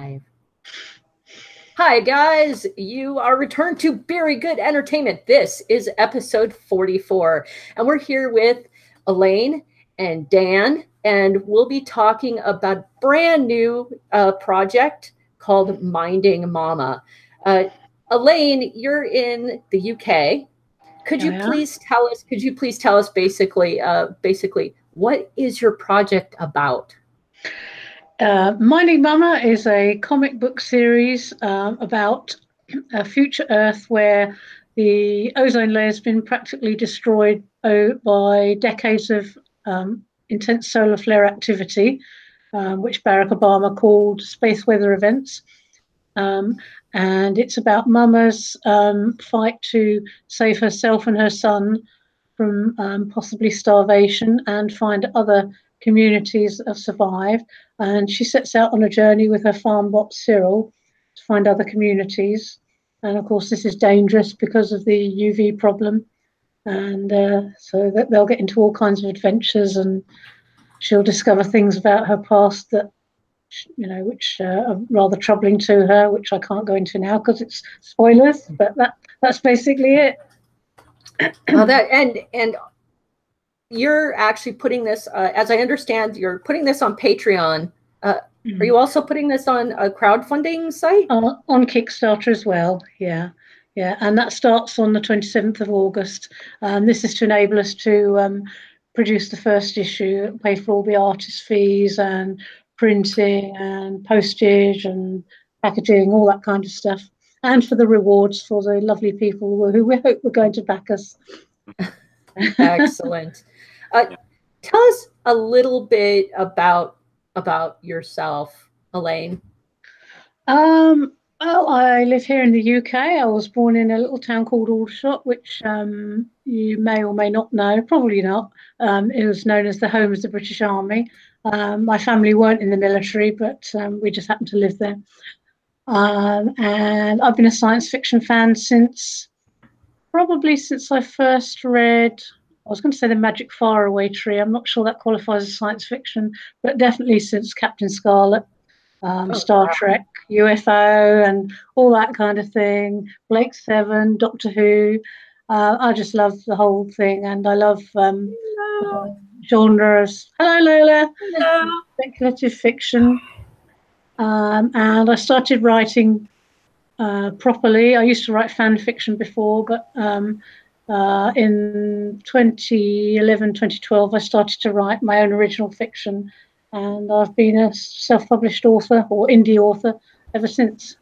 Live. Hi, guys. You are returned to Beery Good Entertainment. This is episode 44, and we're here with Elaine and Dan, and we'll be talking about a brand new project called Minding Mama. Elaine, you're in the UK. Could you please tell us basically what is your project about? Minding Mama is a comic book series about a future Earth where the ozone layer has been practically destroyed by decades of intense solar flare activity, which Barack Obama called space weather events. And it's about Mama's fight to save herself and her son from possibly starvation and find other communities that have survived. And she sets out on a journey with her farm bot Cyril to find other communities. And of course, this is dangerous because of the UV problem. And so that they'll get into all kinds of adventures, and she'll discover things about her past that, which are rather troubling to her, which I can't go into now because it's spoilers. But that's basically it. And you're actually putting this, as I understand, you're putting this on Patreon. Are you also putting this on a crowdfunding site? On Kickstarter as well, yeah. And that starts on the 27th of August. This is to enable us to produce the first issue, pay for all the artist fees and printing and postage and packaging, all that kind of stuff. And for the rewards for the lovely people who we hope are going to back us. Excellent. Tell us a little bit about yourself, Elaine. Well, I live here in the UK. I was born in a little town called Aldershot, which you may or may not know, probably not. It was known as the home of the British Army. My family weren't in the military, but we just happened to live there. And I've been a science fiction fan since I first read, I was going to say The Magic Faraway Tree. I'm not sure that qualifies as science fiction, but definitely since Captain Scarlet, Star Trek, UFO, and all that kind of thing. Blake Seven, Doctor Who. I just love the whole thing, and I love genres. Hello, Lola. Hello. Speculative fiction. And I started writing properly. I used to write fan fiction before, but in 2011, 2012, I started to write my own original fiction, and I've been a self-published author or indie author ever since.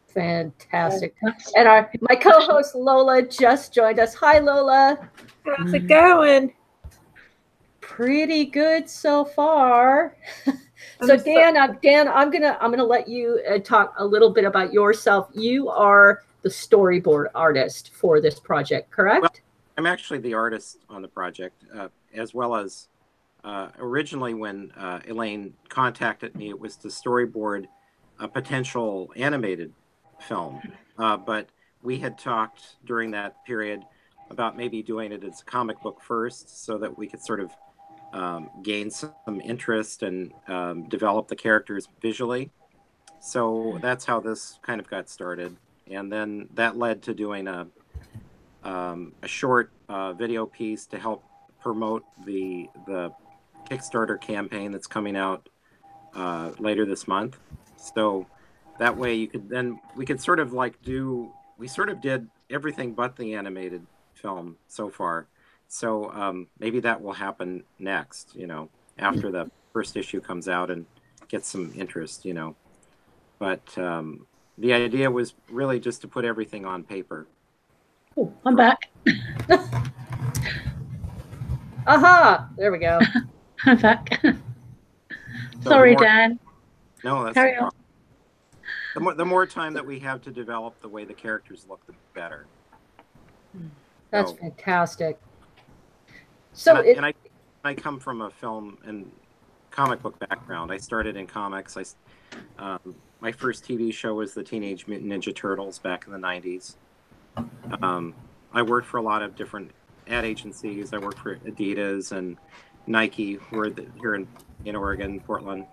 Fantastic. And my co-host Lola just joined us. Hi, Lola. How's it going? Pretty good so far. So Dan, I'm gonna let you talk a little bit about yourself. You are the storyboard artist for this project, correct? Well, I'm actually the artist on the project, as well as originally when Elaine contacted me, it was to storyboard a potential animated film. But we had talked during that period about maybe doing it as a comic book first, so that we could sort of gain some interest and develop the characters visually. So that's how this kind of got started. And then that led to doing a short video piece to help promote the Kickstarter campaign that's coming out later this month. So that way we could sort of we sort of did everything but the animated film so far. So maybe that will happen next, after the first issue comes out and gets some interest, But the idea was really just to put everything on paper. Oh, I'm back. Aha! There we go. I'm back. So Sorry, Dan. No, that's Carry on. The more time that we have to develop the way the characters look, the better. That's fantastic. So I come from a film and comic book background. I started in comics. My first TV show was the Teenage Mutant Ninja Turtles back in the 90s. I worked for a lot of different ad agencies. I worked for Adidas and Nike, who are here in Oregon, Portland.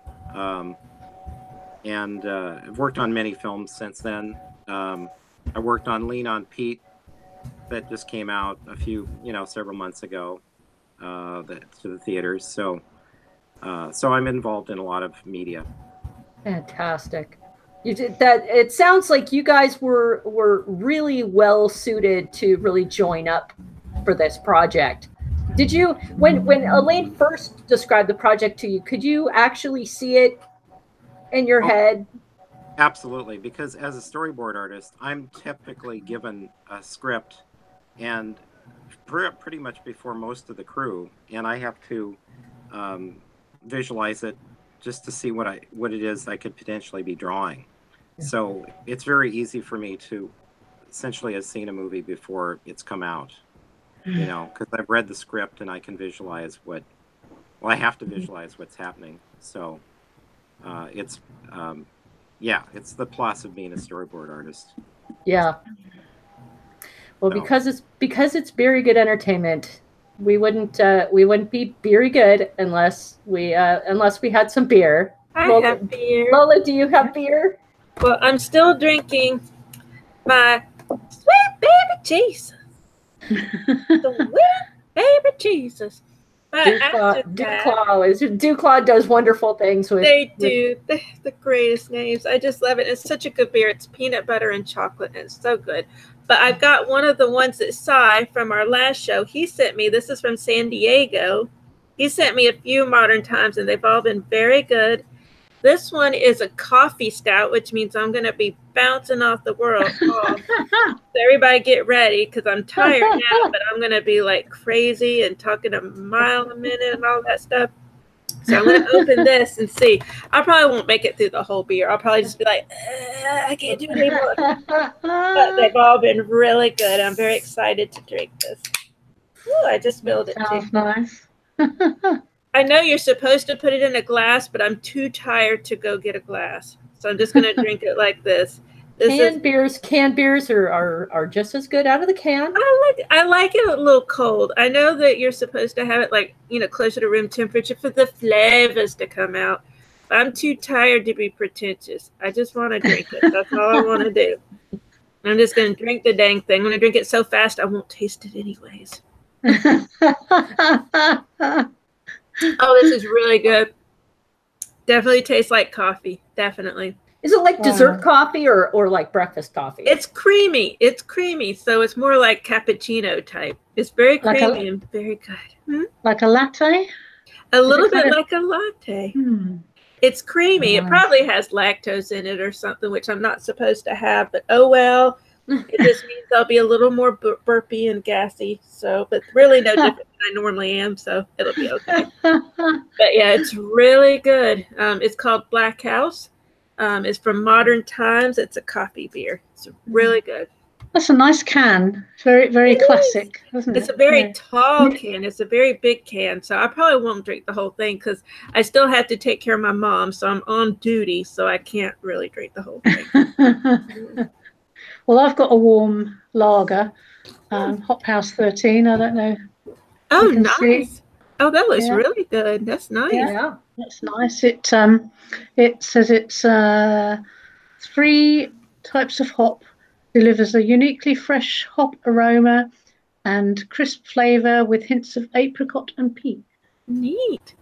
and I've worked on many films since then. I worked on Lean on Pete that just came out several months ago to the theaters. So I'm involved in a lot of media. Fantastic. You did that. It sounds like you guys were really well suited to really join up for this project. Did you, when Elaine first described the project to you, could you actually see it in your head? Absolutely, because as a storyboard artist, I'm typically given a script and pretty much before most of the crew, and I have to visualize it just to see what it is I could potentially be drawing. So it's very easy for me to essentially have seen a movie before it's come out, because I've read the script and I can visualize I have to visualize what's happening. So it's the plus of being a storyboard artist. Yeah. Well, so. because it's very good entertainment, we wouldn't be very good unless we had some beer. I have beer. Lola, do you have beer? Well, I'm still drinking my sweet baby Jesus. Sweet baby Jesus. Duclaw does wonderful things with. They do. The greatest names. I just love it. It's such a good beer. It's peanut butter and chocolate, and it's so good. But I've got one of the ones that Cy from our last show, he sent me. This is from San Diego. He sent me a few Modern Times, and they've all been very good. This one is a coffee stout, which means I'm going to be bouncing off the world. So everybody get ready, because I'm tired now, but I'm going to be like crazy and talking a mile a minute and all that stuff. So I'm going to open this and see. I probably won't make it through the whole beer. I'll probably just be like, I can't do it anymore. But they've all been really good. I'm very excited to drink this. Ooh, I just spilled it too. Nice. I know you're supposed to put it in a glass, but I'm too tired to go get a glass. So I'm just going to drink it like this. Canned beers are just as good out of the can. I like it a little cold. I know that you're supposed to have it like, closer to room temperature for the flavors to come out. But I'm too tired to be pretentious. I just want to drink it. That's all I want to do. I'm just going to drink the dang thing. I'm going to drink it so fast I won't taste it anyways. Oh, this is really good. Definitely tastes like coffee. Definitely. Is it like dessert coffee or like breakfast coffee? It's creamy. It's creamy. So it's more like cappuccino type. It's very creamy and very good. Like a latte? A little bit like a latte. It's creamy. It probably has lactose in it or something, which I'm not supposed to have. But oh well. It just means I'll be a little more burpy and gassy. So, but really no different than I normally am. So it'll be okay. But yeah, it's really good. It's called Black House. It's from Modern Times. It's a coffee beer. It's really good. That's a nice can. It's very, very classic, isn't it? It's a very tall can. It's a very big can. So I probably won't drink the whole thing because I still have to take care of my mom. So I'm on duty. So I can't really drink the whole thing. Well, I've got a warm lager, Hop House 13. I don't know. Oh, nice. Oh, that looks really good. That's nice. Yeah, that's nice. It says it's 3 types of hop, delivers a uniquely fresh hop aroma and crisp flavor with hints of apricot and peach. Neat.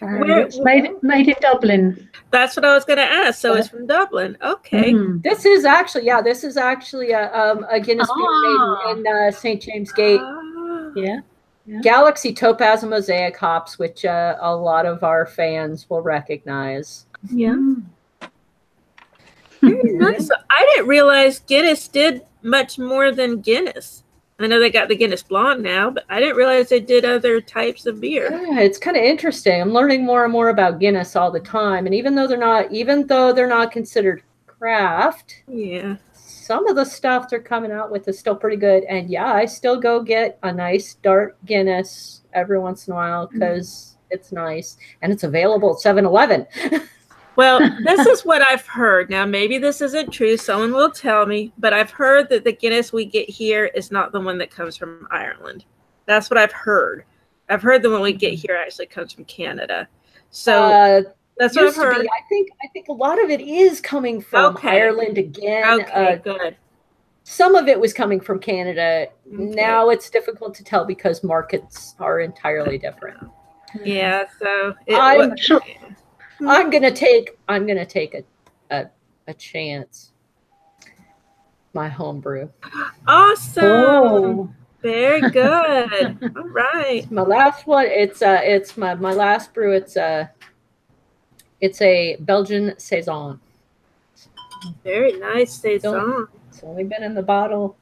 It's made in Dublin. That's what I was going to ask. So it's from Dublin. Okay. This is actually a Guinness beer made in St. James Gate. Yeah. Galaxy Topaz and Mosaic hops, which a lot of our fans will recognize. Yeah. Very nice. I didn't realize Guinness did much more than Guinness. I know they got the Guinness Blonde now, but I didn't realize they did other types of beer. Yeah, it's kind of interesting. I'm learning more and more about Guinness all the time, and even though they're not considered craft, some of the stuff they're coming out with is still pretty good. And yeah, I still go get a nice dark Guinness every once in a while because it's nice and it's available at 7-Eleven. Well, this is what I've heard. Now, maybe this isn't true. Someone will tell me. But I've heard that the Guinness we get here is not the one that comes from Ireland. That's what I've heard. I've heard the one we get here actually comes from Canada. So That's what I've used to heard. be. I think a lot of it is coming from Ireland again. Okay, good. Some of it was coming from Canada. Okay. Now it's difficult to tell because markets are entirely different. Yeah, so I'm gonna take a chance. My homebrew. Awesome. Oh. Very good. All right. My last one. It's my last brew. It's a Belgian saison. Very nice saison. It's only been in the bottle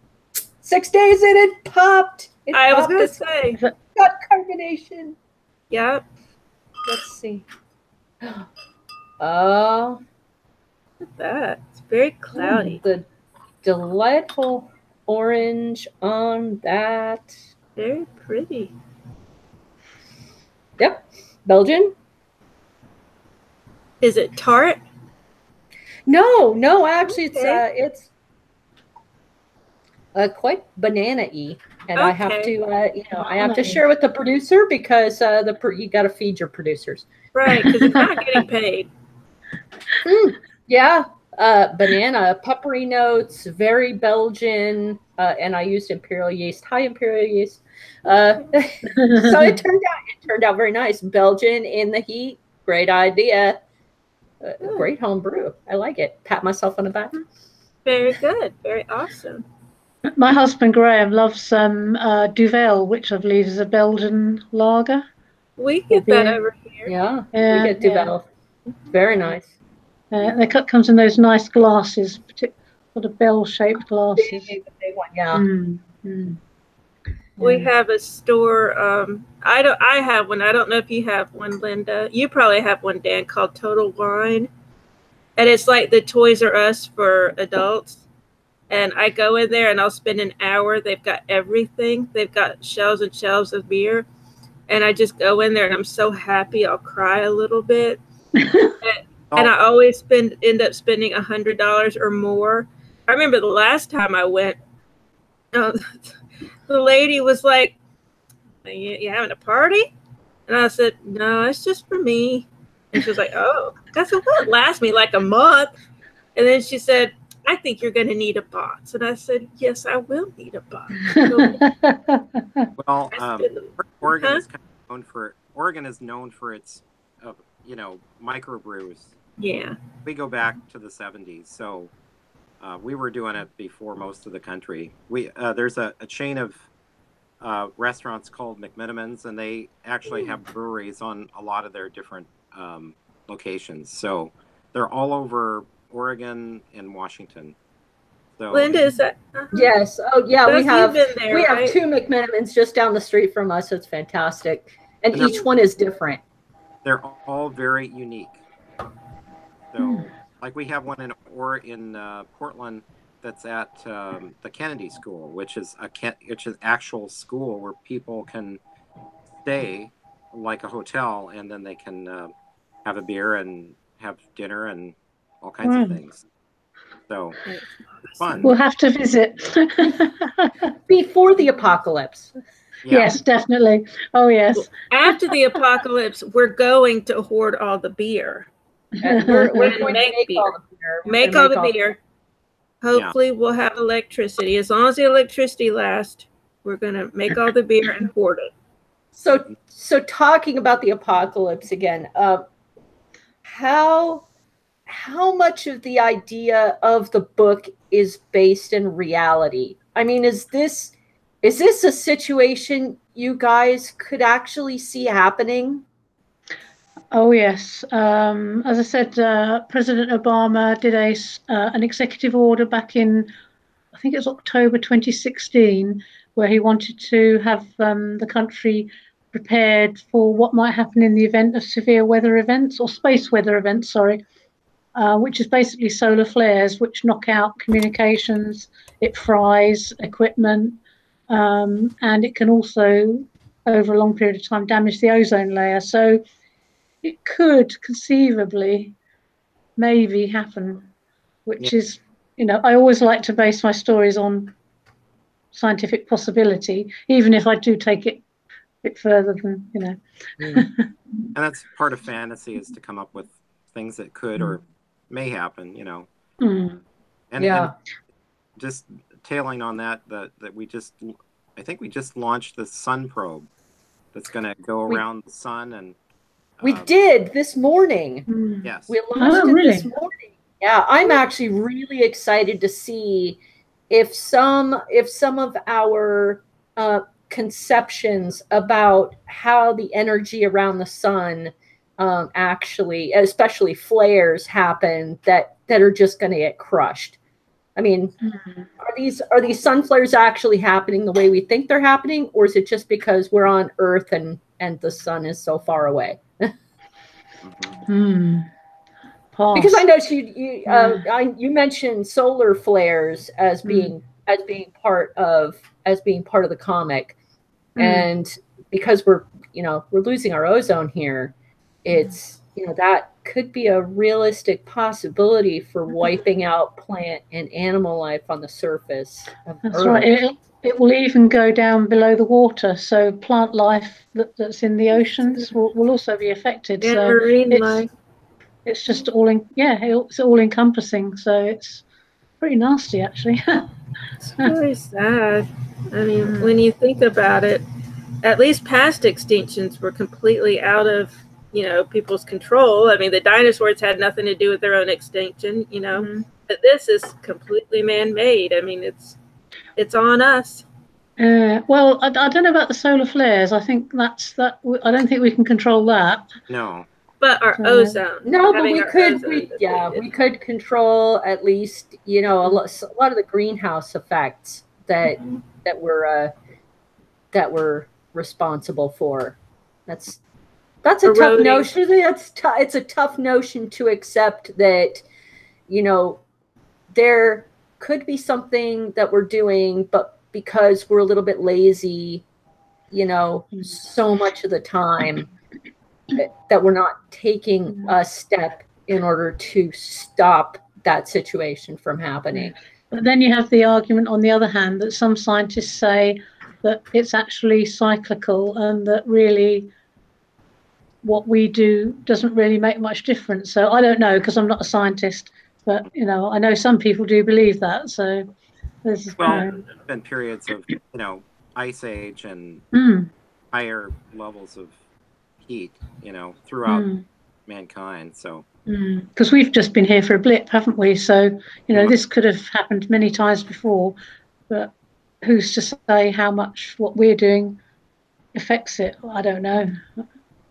6 days and it popped. I was gonna say. Got carbonation. Yep. Let's see. Oh. Look at that. It's very cloudy. The delightful orange on that. Very pretty. Yep. Belgian. Is it tart? No, actually it's quite banana-y, and I have to share with the producer because you got to feed your producers. Right, because it's not getting paid. Yeah, banana, peppery notes, very Belgian, and I used imperial yeast, high imperial yeast. So it turned out very nice. Belgian in the heat, great idea. Great home brew. I like it. Pat myself on the back. Very good. Very awesome. My husband Graham loves Duvel, which I believe is a Belgian lager. We get that over here. Yeah, we get Duvel. Yeah. Very nice. They comes in those nice glasses, sort of bell-shaped glasses. Big one, yeah. We have a store. I have one. I don't know if you have one, Linda. You probably have one, Dan, called Total Wine, and it's like the Toys R Us for adults. And I go in there and I'll spend an hour. They've got everything. They've got shelves and shelves of beer, and I just go in there and I'm so happy. I'll cry a little bit, and I always end up spending $100 or more. I remember the last time I went. The lady was like, you having a party? And I said, no, it's just for me. And she was like, oh. I said, well, it lasts me like a month. And then she said, I think you're going to need a box. And I said, yes, I will need a box. Well, Oregon is kind of Oregon is known for its, microbrews. Yeah. We go back to the 70s, so we were doing it before most of the country. There's a chain of restaurants called McMenamins, and they actually have breweries on a lot of their different locations. So they're all over Oregon and Washington. So, Linda, is that? Yes. Oh, yeah. We have right? 2 McMenamins just down the street from us. It's fantastic, and each one is different. They're all very unique. So, like we have one in Portland that's at the Kennedy School, which is actual school where people can stay like a hotel, and then they can have a beer and have dinner and all kinds of things. So fun. We'll have to visit before the apocalypse. Yeah. Yes, definitely. Oh, yes. After the apocalypse, we're going to hoard all the beer. We're going to make all the beer. Make all the beer. Hopefully, we'll have electricity. As long as the electricity lasts, we're going to make all the beer and hoard it. So talking about the apocalypse again, how much of the idea of the book is based in reality? I mean, is this a situation you guys could actually see happening? Oh, yes. As I said, President Obama did an executive order back in, I think it was October 2016, where he wanted to have the country prepared for what might happen in the event of severe weather events, or space weather events, which is basically solar flares, which knock out communications, it fries equipment, and it can also, over a long period of time, damage the ozone layer. So it could conceivably maybe happen, which is, I always like to base my stories on scientific possibility, even if I do take it a bit further than, And that's part of fantasy, is to come up with things that could or may happen, you know. Mm. And just tailing on that I think we just launched the sun probe that's going to go around the sun, and we did this morning. Yes, we launched it this morning. Yeah, I'm actually really excited to see if some of our conceptions about how the energy around the sun actually, especially flares, happen that are just going to get crushed. I mean, are these sun flares actually happening the way we think they're happening, or is it just because we're on Earth and the sun is so far away? Because I know you mentioned solar flares as being part of the comic, and because we're losing our ozone here, it's that could be a realistic possibility for wiping out plant and animal life on the surface of That's Earth. right. It will even go down below the water, so plant life that's in the oceans will also be affected. And so marine life. It's just it's all encompassing. So it's pretty nasty, actually. It's really sad. I mean, when you think about it, at least past extinctions were completely out of people's control. I mean, the dinosaurs had nothing to do with their own extinction, but this is completely man-made. I mean, it's on us. Well, I don't know about the solar flares. I think I don't think we can control that. No. But our ozone. No, but we could control at least, a lot of the greenhouse effects that we're responsible for. That's a tough notion. It's a tough notion to accept that, there could be something that we're doing, but because we're a little bit lazy, so much of the time, that we're not taking a step in order to stop that situation from happening. But then you have the argument on the other hand that some scientists say that it's actually cyclical and that really what we do doesn't really make much difference. So I don't know, because I'm not a scientist, but I know some people do believe that. So there's been periods of ice age and higher levels of heat, throughout mankind. So because we've just been here for a blip, haven't we? So this could have happened many times before, but who's to say how much what we're doing affects it? I don't know.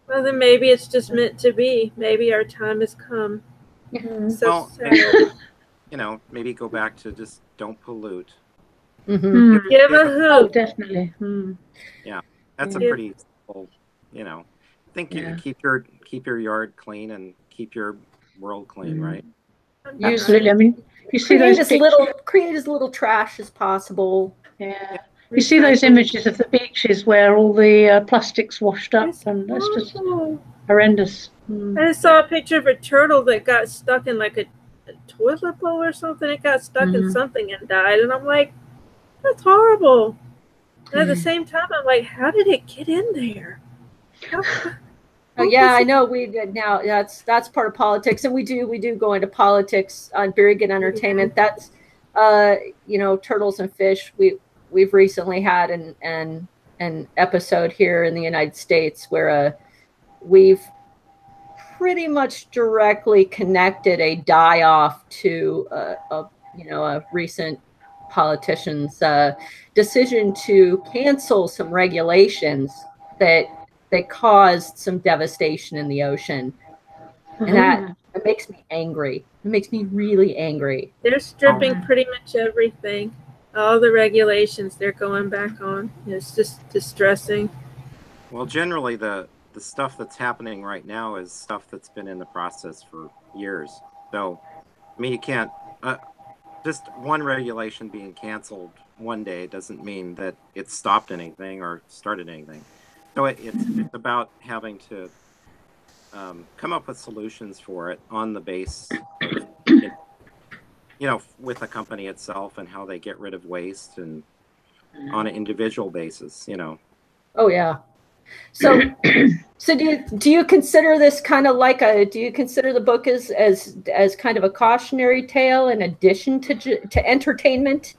Well, then maybe it's just meant to be. Maybe our time has come. So maybe go back to just don't pollute. Give a hoot. Oh, definitely. Yeah, that's a pretty simple, think you keep your yard clean and keep your world clean, right? Absolutely. I mean, you see those create as little trash as possible. Yeah. You see those images of the beaches where all the plastic's washed up, and that's just horrendous. I saw a picture of a turtle that got stuck in like a toilet bowl or something. It got stuck in something and died, and I'm like, that's horrible. And at the same time, I'm like, how did it get in there? I know now that's part of politics, and we do go into politics on Beery Good Entertainment. That's turtles and fish. We've recently had an episode here in the United States where we've pretty much directly connected a die-off to a recent politician's decision to cancel some regulations that caused some devastation in the ocean. And that makes me angry. It makes me really angry. They're stripping pretty much everything. All the regulations they're going back on. It's just distressing. Well, generally the stuff that's happening right now is stuff that's been in the process for years. So, I mean, you can't just one regulation being canceled one day doesn't mean that it stopped anything or started anything. So it's about having to come up with solutions for it on the base of, with the company itself and how they get rid of waste and on an individual basis, Oh, yeah. So, so do you consider this kind of like do you consider the book as kind of a cautionary tale in addition to entertainment?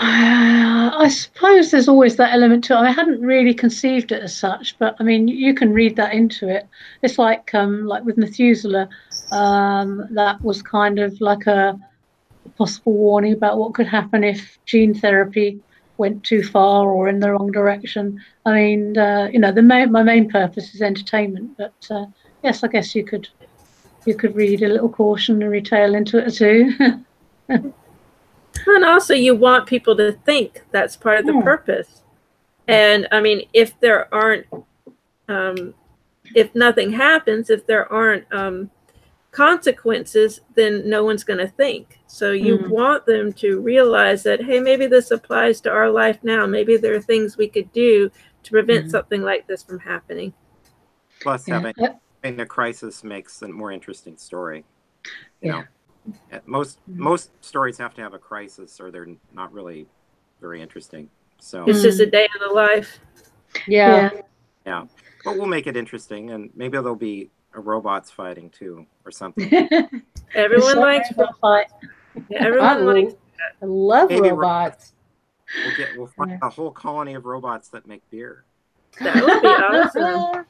I suppose there's always that element to it. I hadn't really conceived it as such, but I mean, you can read that into it. It's like with Methuselah, that was kind of like a possible warning about what could happen if gene therapy went too far or in the wrong direction. I mean, my main purpose is entertainment, but yes, I guess you could read a little cautionary tale into it too. And also, you want people to think. That's part of the purpose. And I mean, if there aren't, if nothing happens, if there aren't consequences, then no one's going to think. So you want them to realize that, hey, maybe this applies to our life now. Maybe there are things we could do to prevent something like this from happening. Plus, having a crisis makes a more interesting story. You know, most stories have to have a crisis, or they're not really very interesting. So it's just a day in the life. Yeah. But we'll make it interesting, and maybe there'll be robots fighting too, or something. Everyone likes a fight. Yeah, everyone likes. I love robots. We'll find a whole colony of robots that make beer. That would be awesome.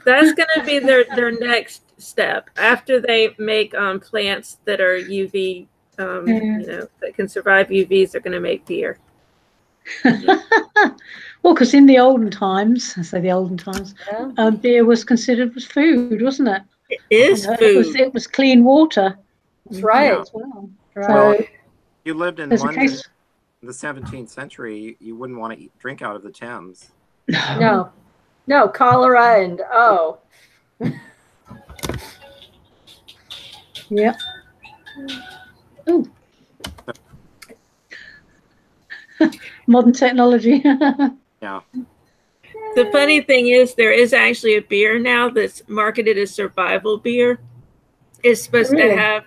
That's going to be their next step after they make plants that are UV, that can survive UVs. They're going to make beer. Well, because in the olden times, beer was considered as food, wasn't it? It is food. It was clean water. That's right. As well. Well, if you lived in London in the 17th century, you wouldn't want to drink out of the Thames. No, cholera and Yep. Ooh. Modern technology. Yeah. The funny thing is, there is actually a beer now that's marketed as survival beer. It's supposed to have,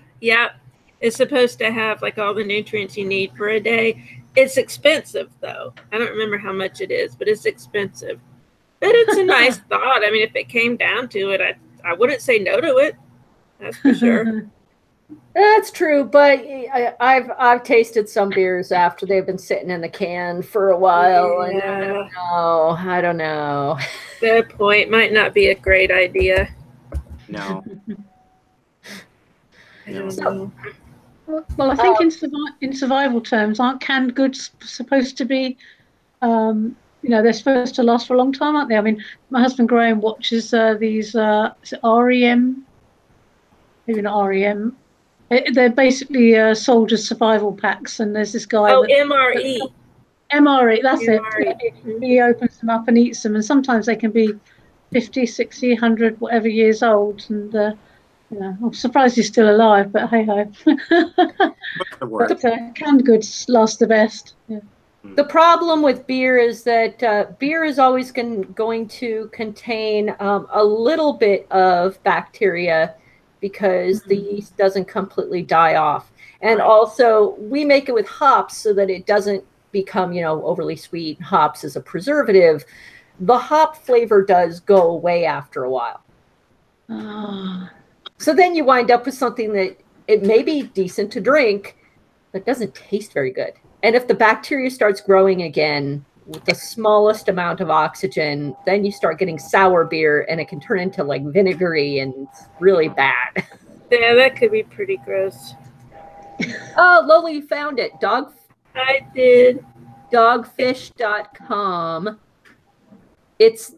it's supposed to have like all the nutrients you need for a day. It's expensive though. I don't remember how much it is, but it's expensive. But it's a nice thought. I mean, if it came down to it, I wouldn't say no to it. That's for sure. That's true, but I've tasted some beers after they've been sitting in the can for a while, and I don't know. Good point. Might not be a great idea. No. Well, I think in survival terms, aren't canned goods supposed to be, they're supposed to last for a long time, aren't they? I mean, my husband Graham watches these, is it REM? Maybe not REM. They're basically soldiers' survival packs, and there's this guy. Oh, MRE. MRE, that's MRE. it. He opens them up and eats them, and sometimes they can be 50, 60, 100, whatever years old. And I'm surprised he's still alive, but hey ho. But canned goods last the best. Yeah. The problem with beer is that beer is always going to contain a little bit of bacteria, because the yeast doesn't completely die off. And also, we make it with hops so that it doesn't become, overly sweet. Hops is a preservative. The hop flavor does go away after a while. So then you wind up with something that it may be decent to drink, but doesn't taste very good. And if the bacteria starts growing again with the smallest amount of oxygen, then you start getting sour beer, and it can turn into like vinegary, and it's really bad. Yeah, that could be pretty gross. Oh, Lola, you found it. I did. Dogfish.com. It's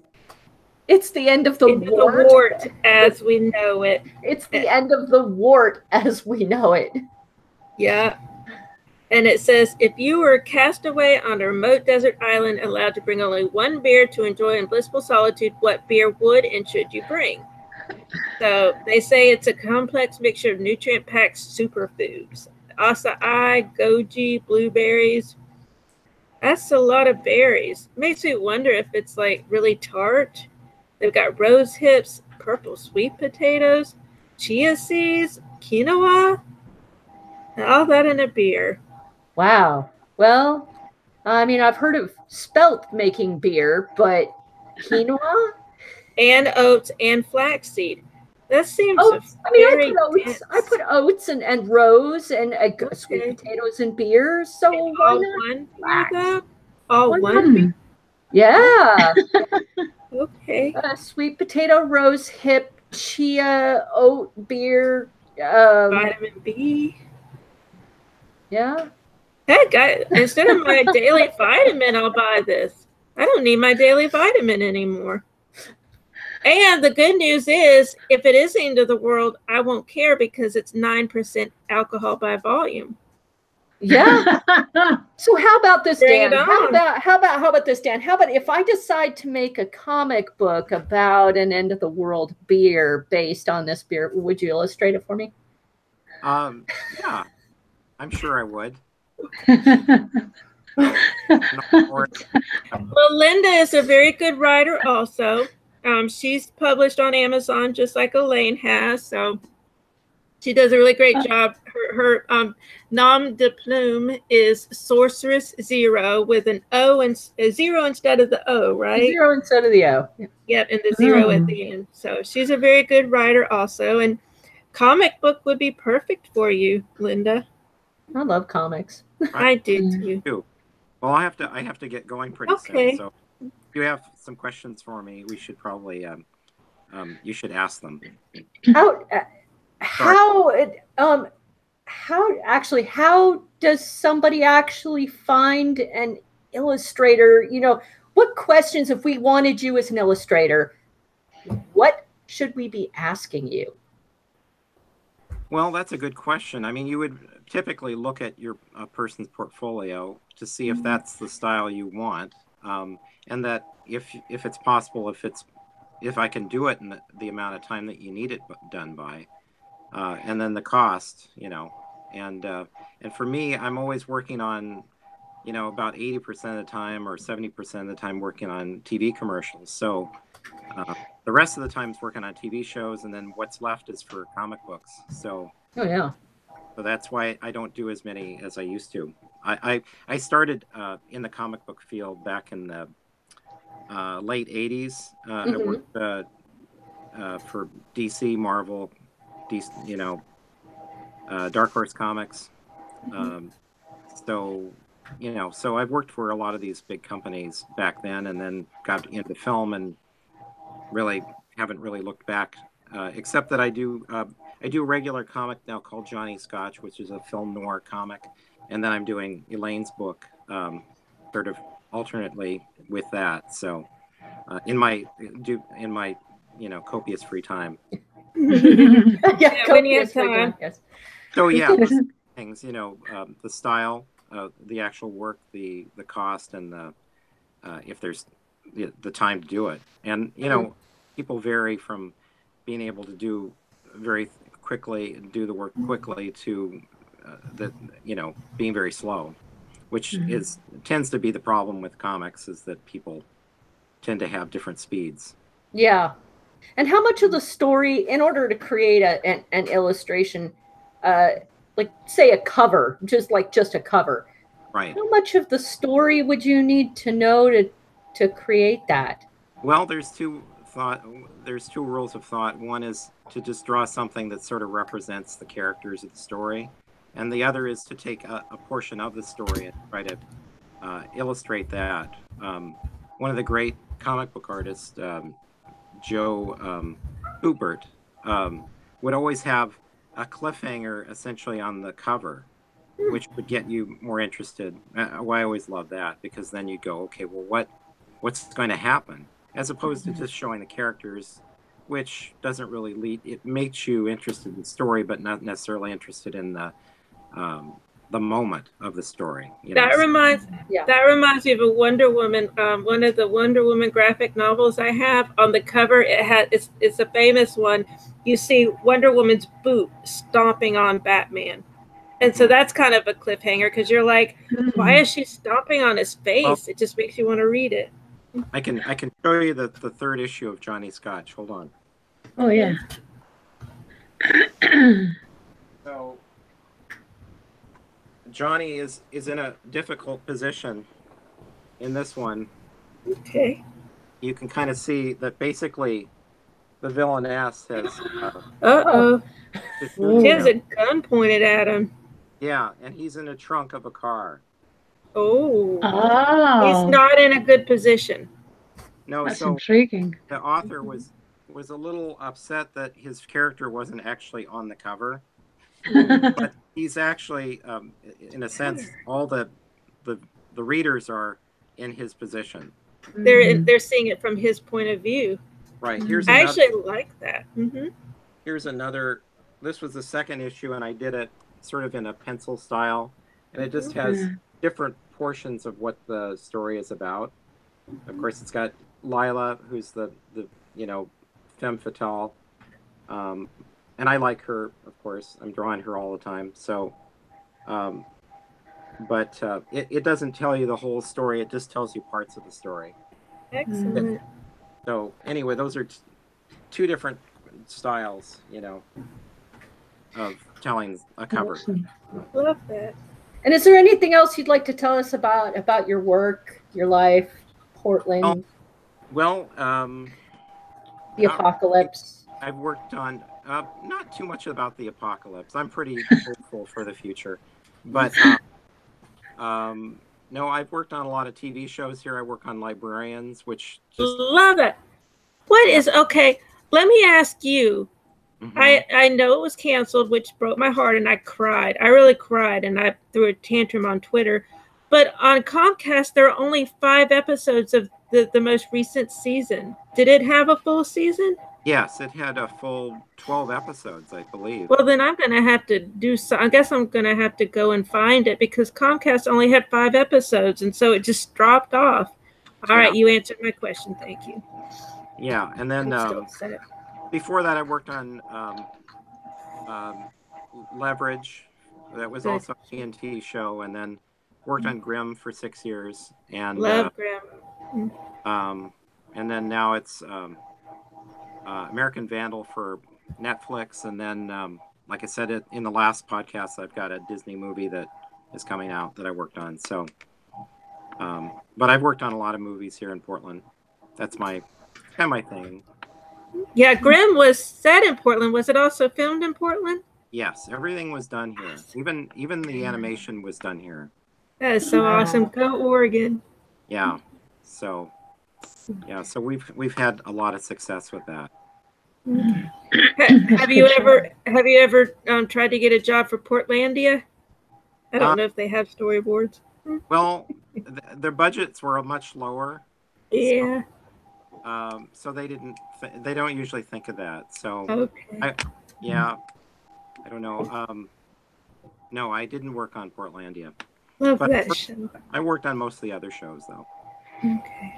the end of the wart. The wart as we know it. It's the end of the wart as we know it. Yeah. And it says, if you were cast away on a remote desert island, allowed to bring only one beer to enjoy in blissful solitude, what beer would and should you bring? So they say it's a complex mixture of nutrient-packed superfoods. Acai, goji, blueberries. That's a lot of berries. Makes me wonder if it's like really tart. They've got rose hips, purple sweet potatoes, chia seeds, quinoa, and all that in a beer. Wow. Well, I mean, I've heard of spelt making beer, but quinoa? And oats and flaxseed. That seems Oats. I mean, very oats. I dense. put oats and rose and sweet Okay. potatoes in beer. So And why all not one beer flax? though? All Why one beer? Yeah. Okay. Sweet potato, rose hip, chia, oat beer. Um, Vitamin B. yeah. Heck, instead of my daily vitamin, I'll buy this. I don't need my daily vitamin anymore. And the good news is, if it is the end of the world, I won't care because it's 9% alcohol by volume. Yeah. So how about this, Bring Dan? it on. How about this, Dan? How about if I decide to make a comic book about an end of the world beer based on this beer? Would you illustrate it for me? Yeah, I'm sure I would. Well, Linda is a very good writer also. She's published on Amazon just like Elaine has, so she does a really great job. Her nom de plume is Sorceress Zero with an O and a zero instead of the O, right? Zero instead of the O. Yep, and the zero at the end. So she's a very good writer also, and comic book would be perfect for you, Linda. I love comics. I do too. Well, I have to get going pretty soon. So if you have some questions for me, we should probably you should ask them. How does somebody actually find an illustrator? You know, what questions, if we wanted you as an illustrator, what should we be asking you? Well, that's a good question. I mean, you would typically look at your person's portfolio to see if that's the style you want, and that if it's possible, if I can do it in the amount of time that you need it done by, and then the cost, you know, and for me, I'm always working on, you know, about 80% of the time or 70% of the time working on TV commercials. So the rest of the time is working on TV shows, and then what's left is for comic books. So yeah. So that's why I don't do as many as I used to. I started in the comic book field back in the late 80s. I worked for DC, Marvel, DC, you know, Dark Horse Comics. So, you know, so I've worked for a lot of these big companies back then, and then got into film and really haven't really looked back, except that I do a regular comic now called Johnny Scotch, which is a film noir comic, and then I'm doing Elaine's book sort of alternately with that. So in my you know, copious free time. Yeah, when you have time. Yes. So yeah, those things, you know, the style, the actual work, the cost, and the if there's the time to do it. And you know, people vary from being able to do very quickly, do the work quickly, to you know, being very slow, which tends to be the problem with comics, is that people tend to have different speeds. Yeah. And how much of the story, in order to create an illustration, like say a cover, just a cover, right? How much of the story would you need to know to create that? Well, there's two rules of thought. One is to just draw something that sort of represents the characters of the story, and the other is to take a portion of the story and try to illustrate that. One of the great comic book artists, Joe Hubert, would always have a cliffhanger essentially on the cover, which would get you more interested. Well, I always love that, because then you go, okay, well, what's going to happen? As opposed to just showing the characters, which doesn't really lead. It makes you interested in the story, but not necessarily interested in the moment of the story. You know? That reminds me of a Wonder Woman. One of the Wonder Woman graphic novels I have. On the cover, it's a famous one. You see Wonder Woman's boot stomping on Batman, and so that's kind of a cliffhanger, because you're like, why is she stomping on his face? Well, it just makes you want to read it. I can show you the third issue of Johnny Scotch. Hold on. Oh yeah. So Johnny is in a difficult position in this one, Okay. you can kind of see that basically the villainess has Uh-oh. just She has shooting a him. gun pointed at him. Yeah, and he's in the trunk of a car. Oh. He's Oh, not in a good position. No, that's so intriguing. the author was a little upset that his character wasn't actually on the cover, but he's actually, in a sense, all the readers are in his position. They're seeing it from his point of view. Right. Here's I another. actually like that. Here's another. This was the second issue, and I did it sort of in a pencil style, and it just has different portions of what the story is about. Of course, it's got Lila, who's the femme fatale, and I like her. Of course, I'm drawing her all the time. So, but it doesn't tell you the whole story. It just tells you parts of the story. Excellent. So anyway, those are two different styles, of telling a cover. Awesome. Love that. And is there anything else you'd like to tell us about your work, your life, Portland, Well, the apocalypse? I've worked on not too much about the apocalypse. I'm pretty hopeful for the future, but no, I've worked on a lot of TV shows here. I work on Librarians, which just love it. What is okay? Let me ask you. I know it was canceled, which broke my heart, and I cried. I really cried, and I threw a tantrum on Twitter. But on Comcast, there are only 5 episodes of the most recent season. Did it have a full season? Yes, it had a full 12 episodes, I believe. Well, then I'm going to have to do so. I guess I'm going to have to go and find it because Comcast only had 5 episodes, and so it just dropped off. All right, you answered my question. Thank you. Yeah, and then before that, I worked on Leverage. That was also a TNT show, and then worked on Grimm for 6 years. And love Grimm. And then now it's American Vandal for Netflix, and then like I said in the last podcast, I've got a Disney movie that is coming out that I worked on. So, but I've worked on a lot of movies here in Portland. That's kind of my thing. Yeah, Grimm was set in Portland. Was it also filmed in Portland? Yes, everything was done here. Even the animation was done here. That is so awesome. Go Oregon. Yeah. So we've had a lot of success with that. Have you ever tried to get a job for Portlandia? I don't know if they have storyboards. Well, their budgets were much lower. Yeah. So they don't usually think of that. So okay. I don't know. No, I didn't work on Portlandia. Love that show. I worked on most of the other shows though. Okay.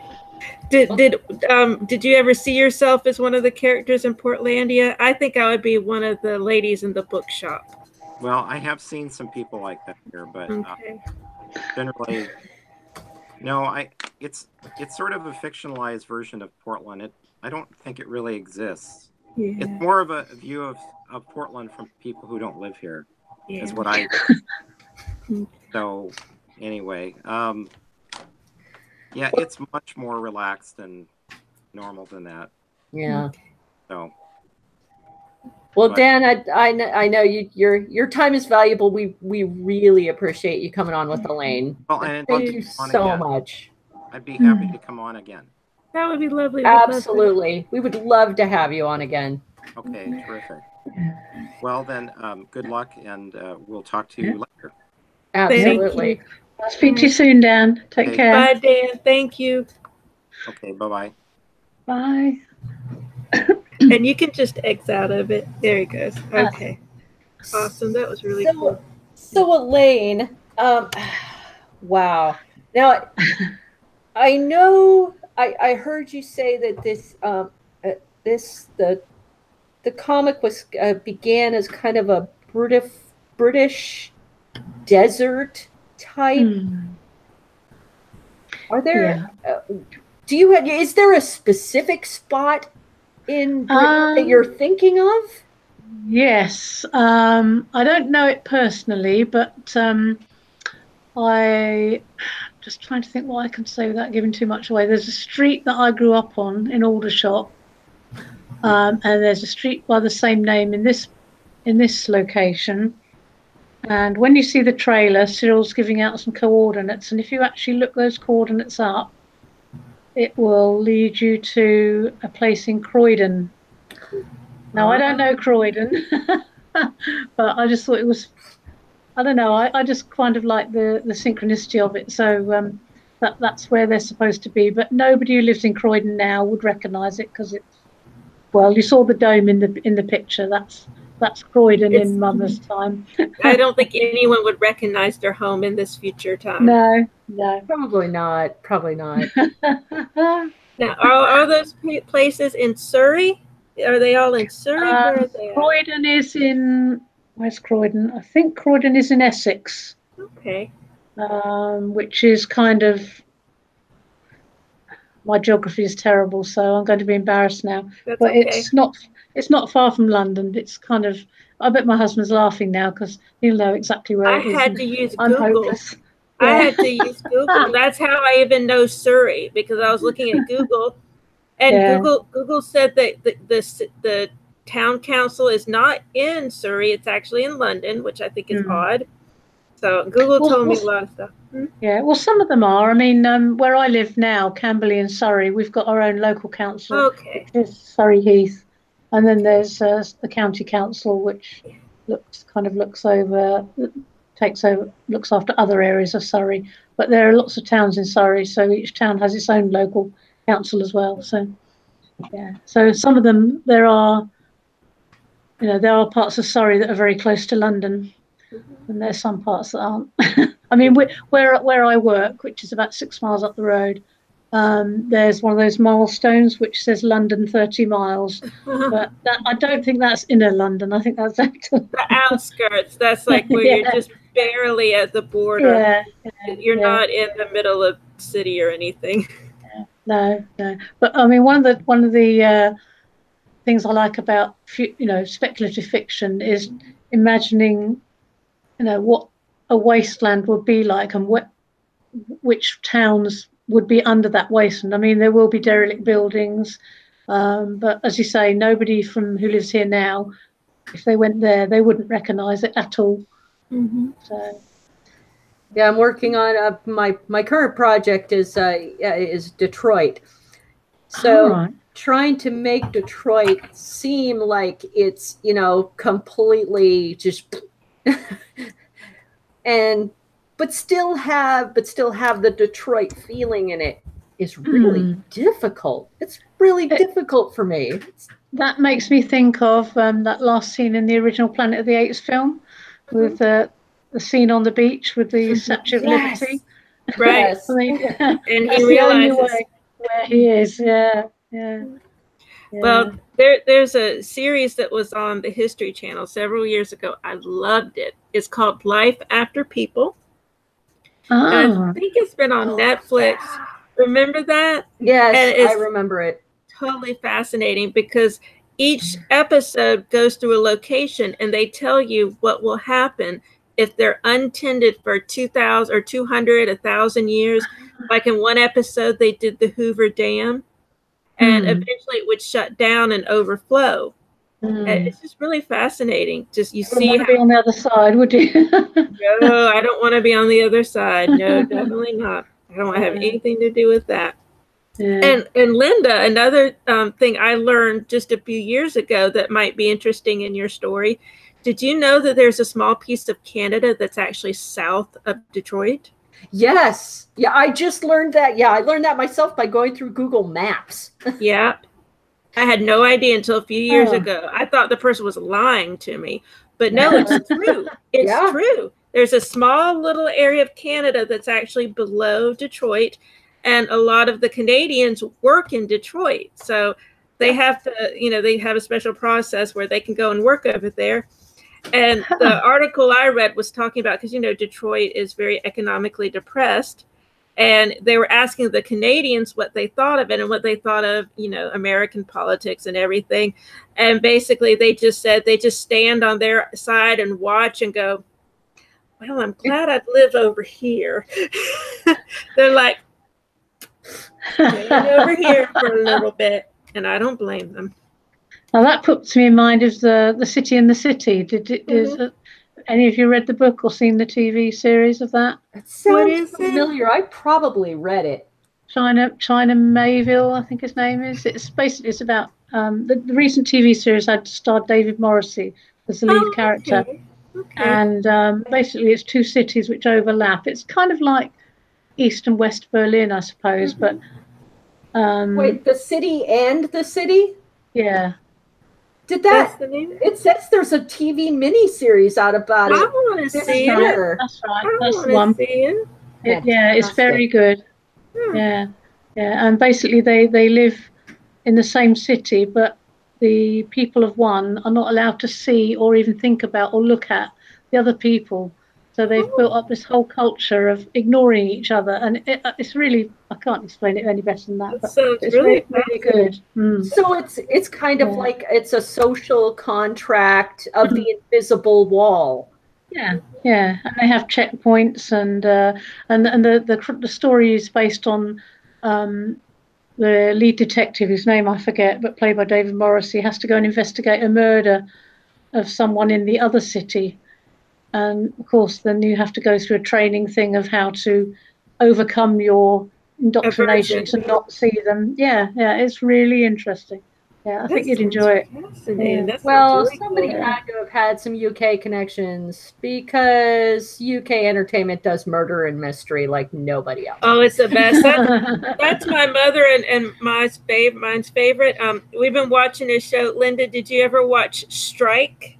Did you ever see yourself as one of the characters in Portlandia? I think I would be one of the ladies in the bookshop. Well, I have seen some people like that here, but generally, no. It's sort of a fictionalized version of Portland. I don't think it really exists. Yeah. It's more of a view of Portland from people who don't live here. Yeah. Is what I. So, anyway, yeah, it's much more relaxed and normal than that. Yeah. So. Well, Dan, I know your time is valuable. We really appreciate you coming on with Elaine. Well, and thank you so much. I'd be happy to come on again. That would be lovely. Absolutely, we would love to have you on again. Okay, terrific. Well, then, good luck, and we'll talk to you later. Absolutely. I'll speak to you soon, Dan. Take care. Bye, Dan. Thank you. Okay, bye-bye. Bye. And you can just X out of it. There he goes. Okay. Awesome. That was really cool. So Elaine, wow. Now, I know I heard you say that the comic was began as kind of a British desert type. Are there? Is there a specific spot in Britain that you're thinking of? Yes, I don't know it personally, but I just trying to think what I can say without giving too much away. There's a street that I grew up on in Aldershot, and there's a street by the same name in this location. And when you see the trailer, Cyril's giving out some coordinates, and if you actually look those coordinates up, it will lead you to a place in Croydon. Now, I don't know Croydon, but I just thought it was, I don't know, I just kind of like the synchronicity of it. So that's where they're supposed to be. But nobody who lives in Croydon now would recognise it because it's, well, you saw the dome in the picture. That's Croydon in Mother's time. I don't think anyone would recognize their home in this future time. No. Probably not. Now, are those places in Surrey? Are they all in Surrey? Where are they Croydon is in, where's Croydon? I think Croydon is in Essex. Okay. Which is kind of, my geography is terrible, so I'm going to be embarrassed now. That's but okay. It's not far from London. It's kind of, I bet my husband's laughing now because he'll know exactly where it is. I had to use I'm Google. hopeless. I Yeah. had to use Google. That's how I even know Surrey, because I was looking at Google, and Google said that the town council is not in Surrey; it's actually in London, which I think is odd. So Google told me a lot of stuff. Yeah, well, some of them are. I mean, where I live now, Camberley and Surrey, we've got our own local council, Okay. which is Surrey Heath, and then there's the county council, which looks after other areas of Surrey. But there are lots of towns in Surrey, so each town has its own local council as well. So yeah, so some of them there are parts of Surrey that are very close to London, and there's some parts that aren't. I mean, where I work, which is about 6 miles up the road, there's one of those milestones which says London 30 miles, but I don't think that's inner London. I think that's actually the outskirts. That's like where you're just barely at the border. You're not in the middle of the city or anything. No. But I mean, one of the things I like about speculative fiction is imagining, what a wasteland would be like, and which towns would be under that wasteland. I mean, there will be derelict buildings, but as you say, nobody who lives here now, if they went there, they wouldn't recognise it at all. So, yeah, I'm working on my current project is Detroit. So trying to make Detroit seem like it's completely just but still have the Detroit feeling in it is really difficult. It's really difficult for me. That makes me think of that last scene in the original Planet of the Apes film with the scene on the beach with the Statue of Liberty. Right. Yes. I mean, and that's he the only realizes way where he is. Yeah. Well, there's a series that was on the History Channel several years ago. I loved it. It's called Life After People. And I think it's been on Netflix. Remember that? Yes, I remember it. Totally fascinating because each episode goes through a location and they tell you what will happen if they're untended for 2,000 or 200, 1,000 years. Like in one episode, they did the Hoover Dam, and eventually it would shut down and overflow. It's just really fascinating. Just you see how be on the other side, would you? No, I don't want to be on the other side. No, definitely not. I don't want to have anything to do with that. Yeah. And Linda, another thing I learned just a few years ago that might be interesting in your story. Did you know that there's a small piece of Canada that's actually south of Detroit? Yes. Yeah, I just learned that. Yeah, I learned that myself by going through Google Maps. Yeah. I had no idea until a few years ago. I thought the person was lying to me. But no, it's true. It's true. There's a small little area of Canada that's actually below Detroit. And a lot of the Canadians work in Detroit. So they have to, they have a special process where they can go and work over there. And the article I read was talking about, because, Detroit is very economically depressed. And they were asking the Canadians what they thought of it and what they thought of, American politics and everything. And basically they just said they just stand on their side and watch and go, well, I'm glad I'd live over here. They're like, staying over here for a little bit, and I don't blame them. Now that puts me in mind of the City in the City. Did any of you read the book or seen the TV series of that? It sounds familiar. I probably read it. China Mayville, I think his name is. It's about the recent TV series had starred David Morrissey as the lead character. Okay. And basically it's two cities which overlap. It's kind of like East and West Berlin, I suppose, but wait, the city and the city? Yeah. Did that? That's the name? It says there's a TV miniseries out about it. I want to see it. That's right. That's the one. Yeah, it's very good. Yeah. And basically they live in the same city, but the people of one are not allowed to see or even think about or look at the other people. So they've built up this whole culture of ignoring each other, and it's really, I can't explain it any better than that. But so it's really good. So it's kind of like it's a social contract of the invisible wall. Yeah, and they have checkpoints, and the story is based on the lead detective, whose name I forget, but played by David Morrissey, has to go and investigate a murder of someone in the other city. And of course, then you have to go through a training thing of how to overcome your indoctrinations and not see them. Yeah, it's really interesting. Yeah, I think you'd enjoy it. Yeah. Well, somebody had to have had some UK connections, because UK entertainment does murder and mystery like nobody else. Oh, it's the best. That's my mother and mine's favorite. We've been watching this show. Linda, did you ever watch Strike?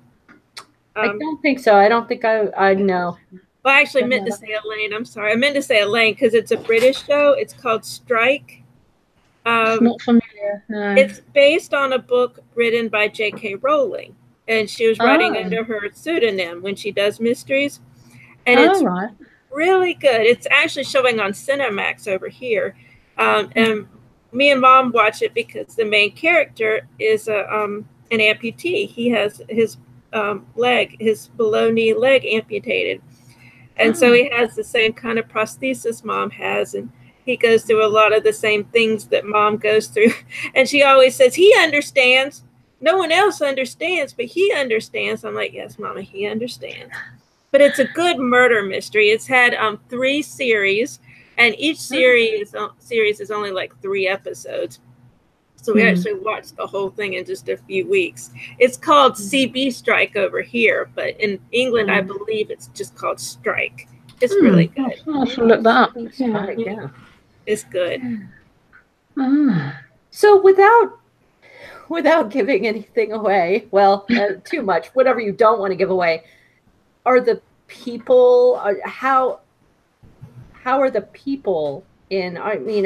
I don't think so. I don't think I know. Well, I actually meant to say Elaine. I'm sorry. I meant to say Elaine because it's a British show. It's called Strike. It's not familiar. No. It's based on a book written by J.K. Rowling, and she was writing under her pseudonym when she does mysteries. And it's really good. It's actually showing on Cinemax over here. And me and Mom watch it because the main character is an amputee. He has his his below knee leg amputated. And so he has the same kind of prosthesis Mom has, and he goes through a lot of the same things that Mom goes through. And she always says, he understands. No one else understands, but he understands. I'm like, yes, Mama, he understands. But it's a good murder mystery. It's had 3 series, and each series is only like 3 episodes. So we actually watched the whole thing in just a few weeks. It's called CB Strike over here, but in England, I believe it's just called Strike. It's really good. I'll have to look that up. Yeah. It's good. So without giving anything away, well, too much, whatever you don't want to give away, are the people, how are the people in, I mean,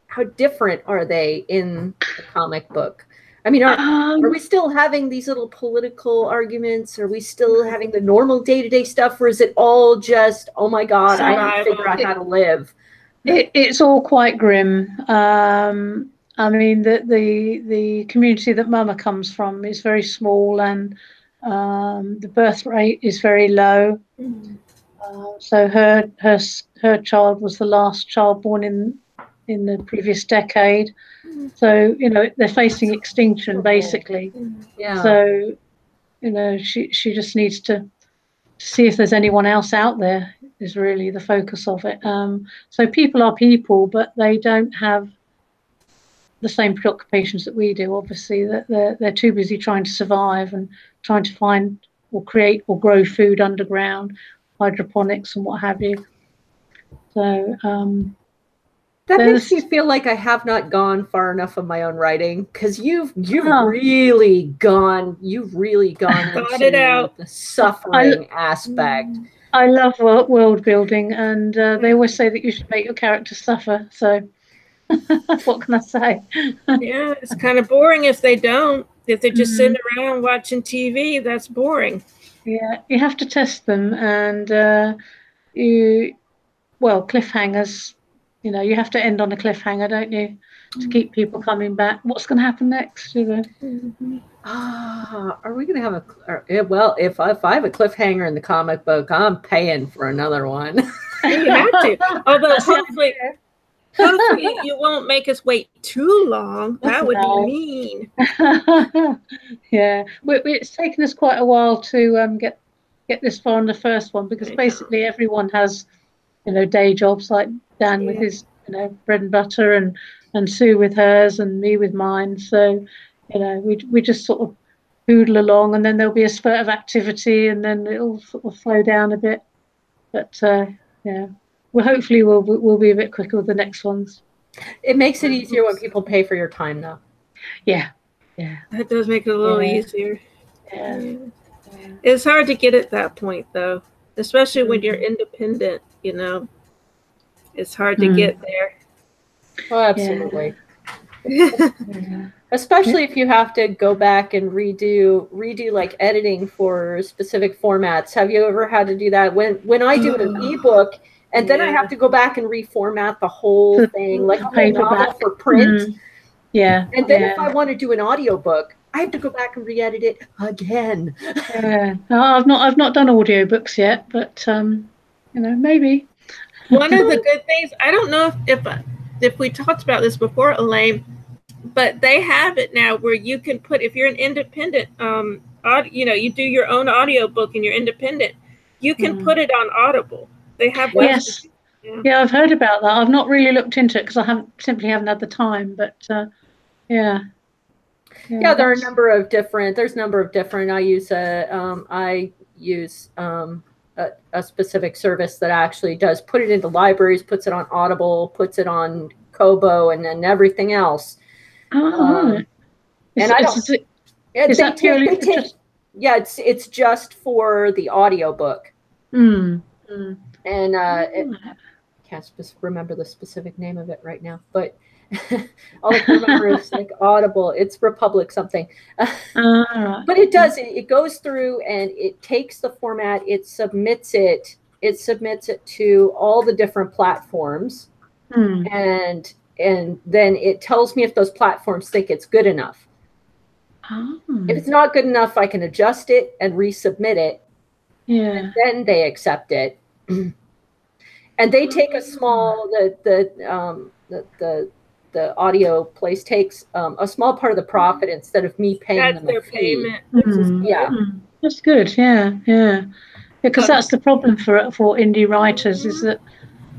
how different are they in the comic book? I mean, are we still having these little political arguments? Are we still having the normal day-to-day stuff, or is it all just, oh my God, I have to figure out how to live? It's all quite grim. I mean, the community that Mama comes from is very small, and the birth rate is very low. So her child was the last child born in the previous decade. So, they're facing extinction, basically. Yeah. So, she just needs to see if there's anyone else out there is really the focus of it. So people are people, but they don't have the same preoccupations that we do. Obviously, that they're too busy trying to survive and trying to find or create or grow food underground, hydroponics and what have you. So that makes me feel like I have not gone far enough of my own writing, because you've really gone thought it out, the suffering aspect. I love world building, and they always say that you should make your characters suffer. So what can I say? Yeah, it's kind of boring if they don't. If they're just sitting around watching TV, that's boring. Yeah, you have to test them, and cliffhangers. You have to end on a cliffhanger, don't you, to keep people coming back. What's going to happen next? Are we going to have well, if I have a cliffhanger in the comic book, I'm paying for another one. You have to. Although hopefully you won't make us wait too long. That would be mean. Yeah, it's taken us quite a while to get this far on the first one, because basically everyone has, day jobs, like Dan with his, bread and butter, and Sue with hers, and me with mine. So, we just sort of poodle along, and then there'll be a spurt of activity, and then it'll sort of slow down a bit. But yeah, well, hopefully we'll be a bit quicker with the next ones. It makes it easier when people pay for your time, though. Yeah. That does make it a little easier. Yeah. It's hard to get at that point, though, especially when you're independent. It's hard to get there. Oh, absolutely. Especially if you have to go back and redo like editing for specific formats. Have you ever had to do that? When I do an ebook, and then I have to go back and reformat the whole thing, like a whole novel for print. Yeah. And then if I want to do an audiobook, I have to go back and re-edit it again. No, I've not done audiobooks yet, but maybe. One of the good things, I don't know if we talked about this before, Elaine, but they have it now where you can put, if you're an independent, you do your own audiobook and you're independent, you can put it on Audible. They have yes. Yeah, I've heard about that. I've not really looked into it because I simply haven't had the time. But yeah, there are a number of different. I use a specific service that actually does put it into libraries, puts it on Audible, puts it on Kobo, and then everything else. And it's just for the audiobook. And I can't remember the specific name of it right now, but all I can remember is like Audible. It's Republic something. But it does. It goes through and it takes the format. It submits it to all the different platforms, and then it tells me if those platforms think it's good enough. If it's not good enough, I can adjust it and resubmit it. Yeah. And then they accept it. And they take a small the audio place takes a small part of the profit instead of me paying them a fee. Payment. That's good. Yeah. Because that's the problem for indie writers, is that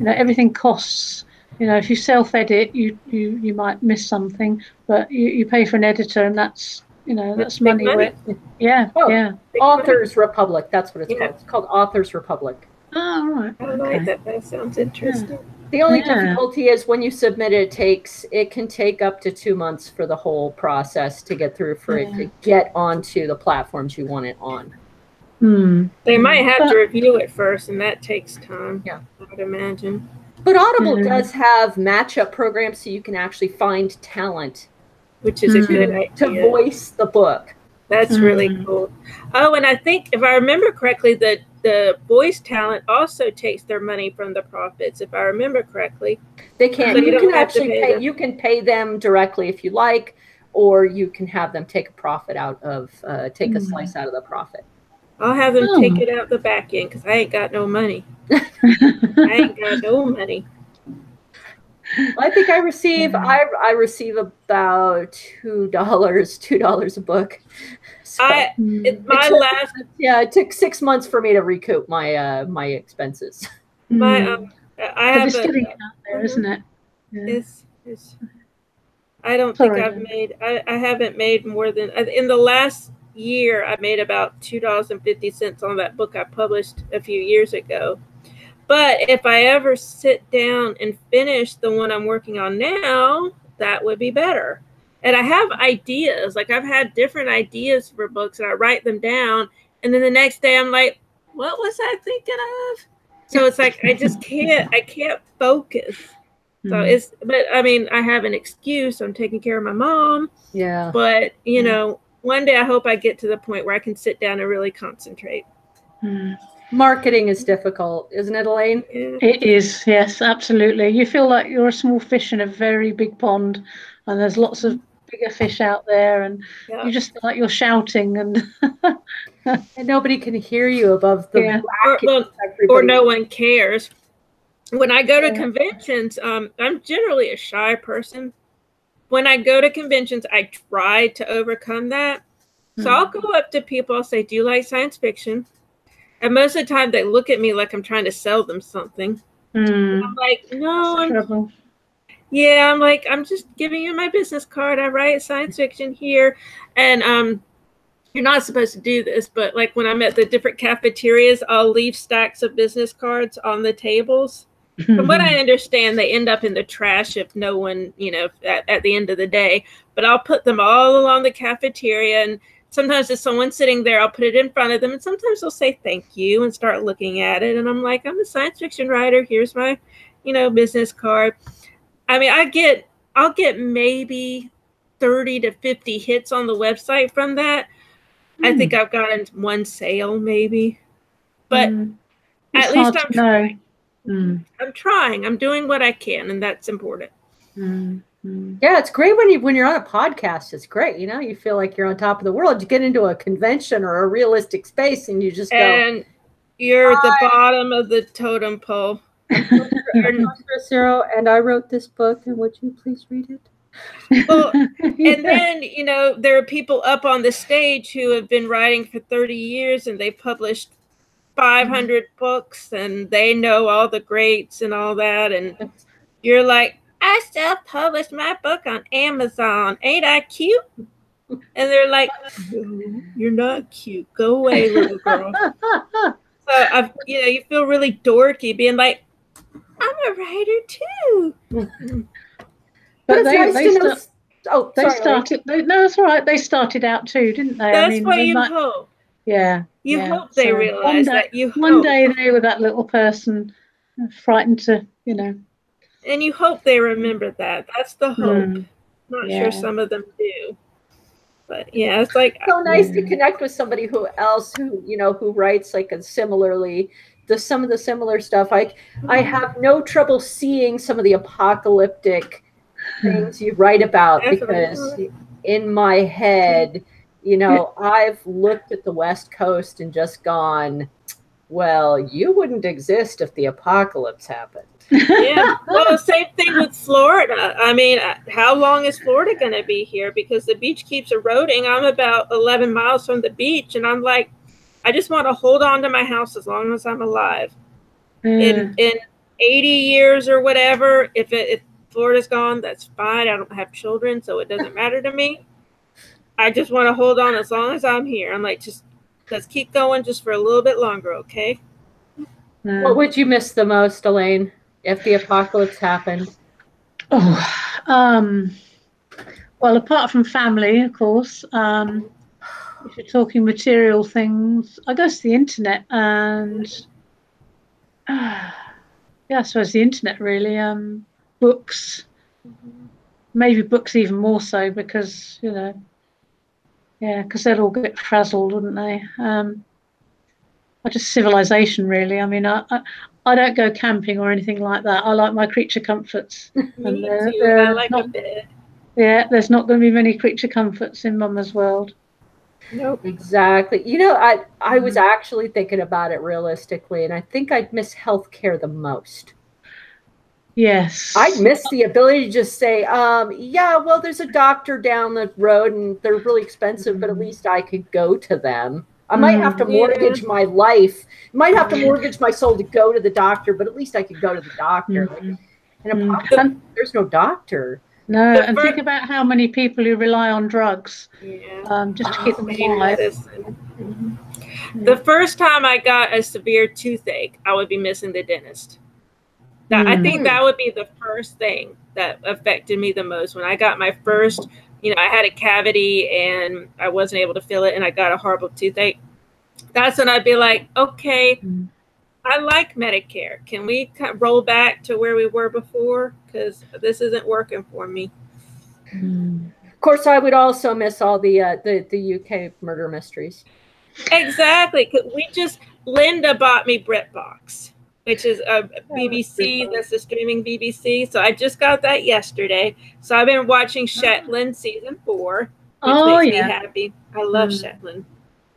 everything costs. If you self-edit, you might miss something, but you pay for an editor, and that's that's money. Yeah. Authors Republic. That's what it's called. It's called Authors Republic. Oh, right. I like that. That sounds interesting. The only difficulty is when you submit it, it can take up to 2 months for the whole process to get through, for it to get onto the platforms you want it on. They might have to review it first, and that takes time. Yeah, I would imagine. But Audible does have matchup programs, so you can actually find talent, which is a good idea, to voice the book. That's really cool. Oh, and I think if I remember correctly, that the voice talent also takes their money from the profits, if I remember correctly. They can. So you can actually pay. You can pay them directly if you like, or you can have them take a profit out of take a slice out of the profit. I'll have them take it out the back end because I ain't got no money. I ain't got no money. I think I receive about $2 a book. So, it took 6 months for me to recoup my my expenses. I have just getting it out there, isn't it? Yeah. I don't think I've made. I haven't made more than in the last year. I made about $2.50 on that book I published a few years ago. But if I ever sit down and finish the one I'm working on now, that would be better. And I have ideas. Like, I've had different ideas for books, and I write them down. And then the next day I'm like, what was I thinking of? So it's like, I can't focus. So but I mean, I have an excuse. I'm taking care of my mom. Yeah. But, one day I hope I get to the point where I can sit down and really concentrate. Marketing is difficult, isn't it, Elaine? It is, yes, absolutely. You feel like you're a small fish in a very big pond, and there's lots of bigger fish out there, and you just feel like you're shouting, and and nobody can hear you above the or no one cares. When I go to conventions, I'm generally a shy person. When I go to conventions, I try to overcome that. So I'll go up to people, I'll say, do you like science fiction? And most of the time they look at me like I'm trying to sell them something. I'm like, no, I'm like, I'm just giving you my business card. I write science fiction here. And you're not supposed to do this, but like when I'm at the different cafeterias, I'll leave stacks of business cards on the tables. From what I understand, they end up in the trash if no one, at the end of the day. But I'll put them all along the cafeteria, and sometimes if someone's sitting there, I'll put it in front of them, and sometimes they'll say thank you and start looking at it. And I'm like, I'm a science fiction writer. Here's my, business card. I mean, I'll get maybe 30 to 50 hits on the website from that. I think I've gotten one sale maybe, but at least I'm trying. I'm trying. I'm doing what I can, and that's important. Yeah, it's great when you're on a podcast. It's great, you feel like you're on top of the world. You get into a convention or a realistic space, and you just go. And you're at the bottom of the totem pole. Zero, and I wrote this book, and would you please read it? Well, and then, there are people up on the stage who have been writing for 30 years, and they've published 500 books, and they know all the greats and all that. And you're like, I self-published my book on Amazon. Ain't I cute? And they're like, no, you're not cute. Go away, little girl. So, you feel really dorky being like, I'm a writer too. But they started. No, that's all right. They started out too, didn't they? That's what you hope. Yeah. You hope they realize that. One day they were that little person, frightened to, And you hope they remember that. That's the hope. Not sure some of them do. But yeah, it's like so nice to connect with somebody who writes like some of the similar stuff. I have no trouble seeing some of the apocalyptic things you write about because in my head, I've looked at the West Coast and just gone, well, you wouldn't exist if the apocalypse happened. Yeah. Well, same thing with Florida. I mean, how long is Florida going to be here? Because the beach keeps eroding. I'm about 11 miles from the beach, and I'm like, I just want to hold on to my house as long as I'm alive. In 80 years or whatever, if Florida's gone, that's fine. I don't have children, so it doesn't matter to me. I just want to hold on as long as I'm here. I'm like, just let's keep going just for a little bit longer, okay? What would you miss the most, Elaine, if the apocalypse happened? Well, apart from family, of course, if you're talking material things, I guess the internet and I suppose the internet really. Books, maybe books even more so because because they'd all get frazzled, wouldn't they? Just civilization, really. I mean, I don't go camping or anything like that. I like my creature comforts. Me too. I like a bed. Yeah, there's not going to be many creature comforts in Mama's world. Nope. Exactly. I was actually thinking about it realistically, and I think I'd miss healthcare the most. Yes. I'd miss the ability to just say, well, there's a doctor down the road and they're really expensive, but at least I could go to them. I might have to mortgage my life, might have to mortgage my soul to go to the doctor, but at least I could go to the doctor. And there's no doctor. No, and think about how many people who rely on drugs just to keep them alive. The first time I got a severe toothache, I would be missing the dentist. I think that would be the first thing that affected me the most. When I got my first, I had a cavity and I wasn't able to fill it and I got a horrible toothache. That's when I'd be like, okay, I like Medicare. Can we roll back to where we were before? Because this isn't working for me. Of course, I would also miss all the UK murder mysteries. Exactly. Linda bought me BritBox. which is a BBC. That's the streaming BBC. So I just got that yesterday. So I've been watching Shetland season 4, which makes me happy. I love Shetland.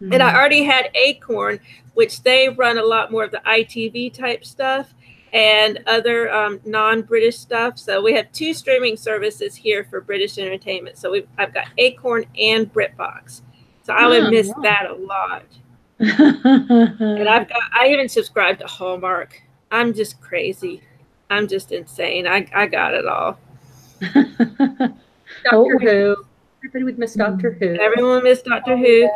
And I already had Acorn, which they run a lot more of the ITV type stuff and other non-British stuff. So we have 2 streaming services here for British entertainment. So I've got Acorn and BritBox. So I would miss that a lot. And I even subscribe to Hallmark. I'm just crazy. I'm just insane. I got it all. Doctor Who. Everybody would miss Doctor Who. Everyone missed Doctor Who.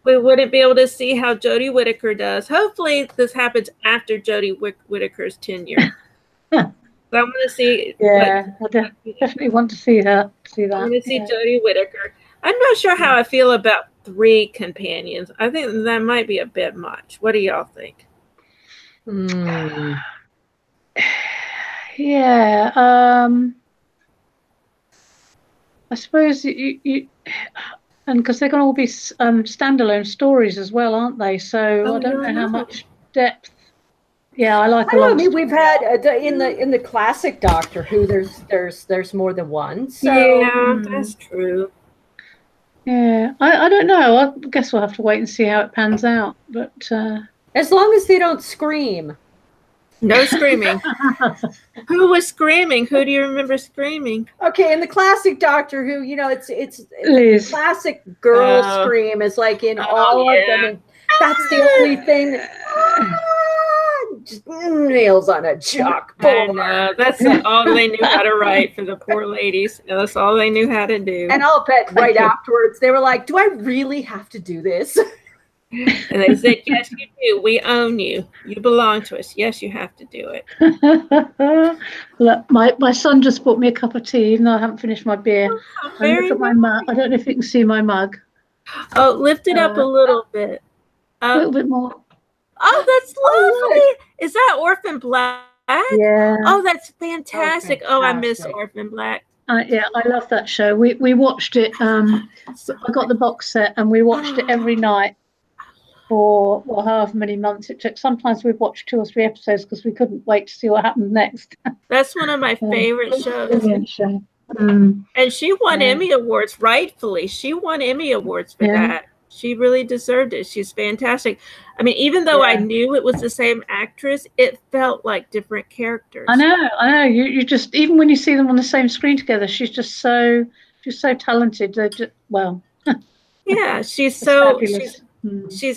We wouldn't be able to see how Jodie Whittaker does. Hopefully this happens after Jodie Whittaker's tenure. So I want to see. Yeah, I definitely want to see that. I want to see Jodie Whittaker. I'm not sure how I feel about 3 companions. I think that might be a bit much. What do y'all think? Yeah. I suppose and because they're going to all be standalone stories as well, aren't they? So I don't know how much depth. Yeah, I like. I mean, we've had in the classic Doctor Who. There's more than one. So. Yeah, that's true. Yeah, I don't know. I guess we'll have to wait and see how it pans out. But as long as they don't scream. No screaming. Who was screaming? Who do you remember screaming? Okay, in the classic Doctor Who, it's classic girl scream is like in all of them. And that's the only thing. Just nails on a chalkboard. I know. That's all they knew how to write for the poor ladies. That's all they knew how to do. And I'll bet afterwards they were like, "Do I really have to do this?" And they said, "Yes, you do. We own you. You belong to us. Yes, you have to do it." Look, my son just bought me a cup of tea, even though I haven't finished my beer. And look at my mug. I don't know if you can see my mug. Oh, lift it up a little bit. A little bit more. Oh, that's lovely. Is that Orphan Black? Yeah. Oh, that's fantastic. Oh, I miss Orphan Black. Yeah, I love that show. We watched it. I got the box set and we watched it every night for however many months it took. Sometimes we've watched 2 or 3 episodes because we couldn't wait to see what happened next. That's one of my favorite shows. Brilliant show. And she won Emmy Awards, rightfully. She won Emmy Awards for that. She really deserved it. She's fantastic. I mean, even though I knew it was the same actress, it felt like different characters. I know. You just, even when you see them on the same screen together, she's so talented. Yeah, she's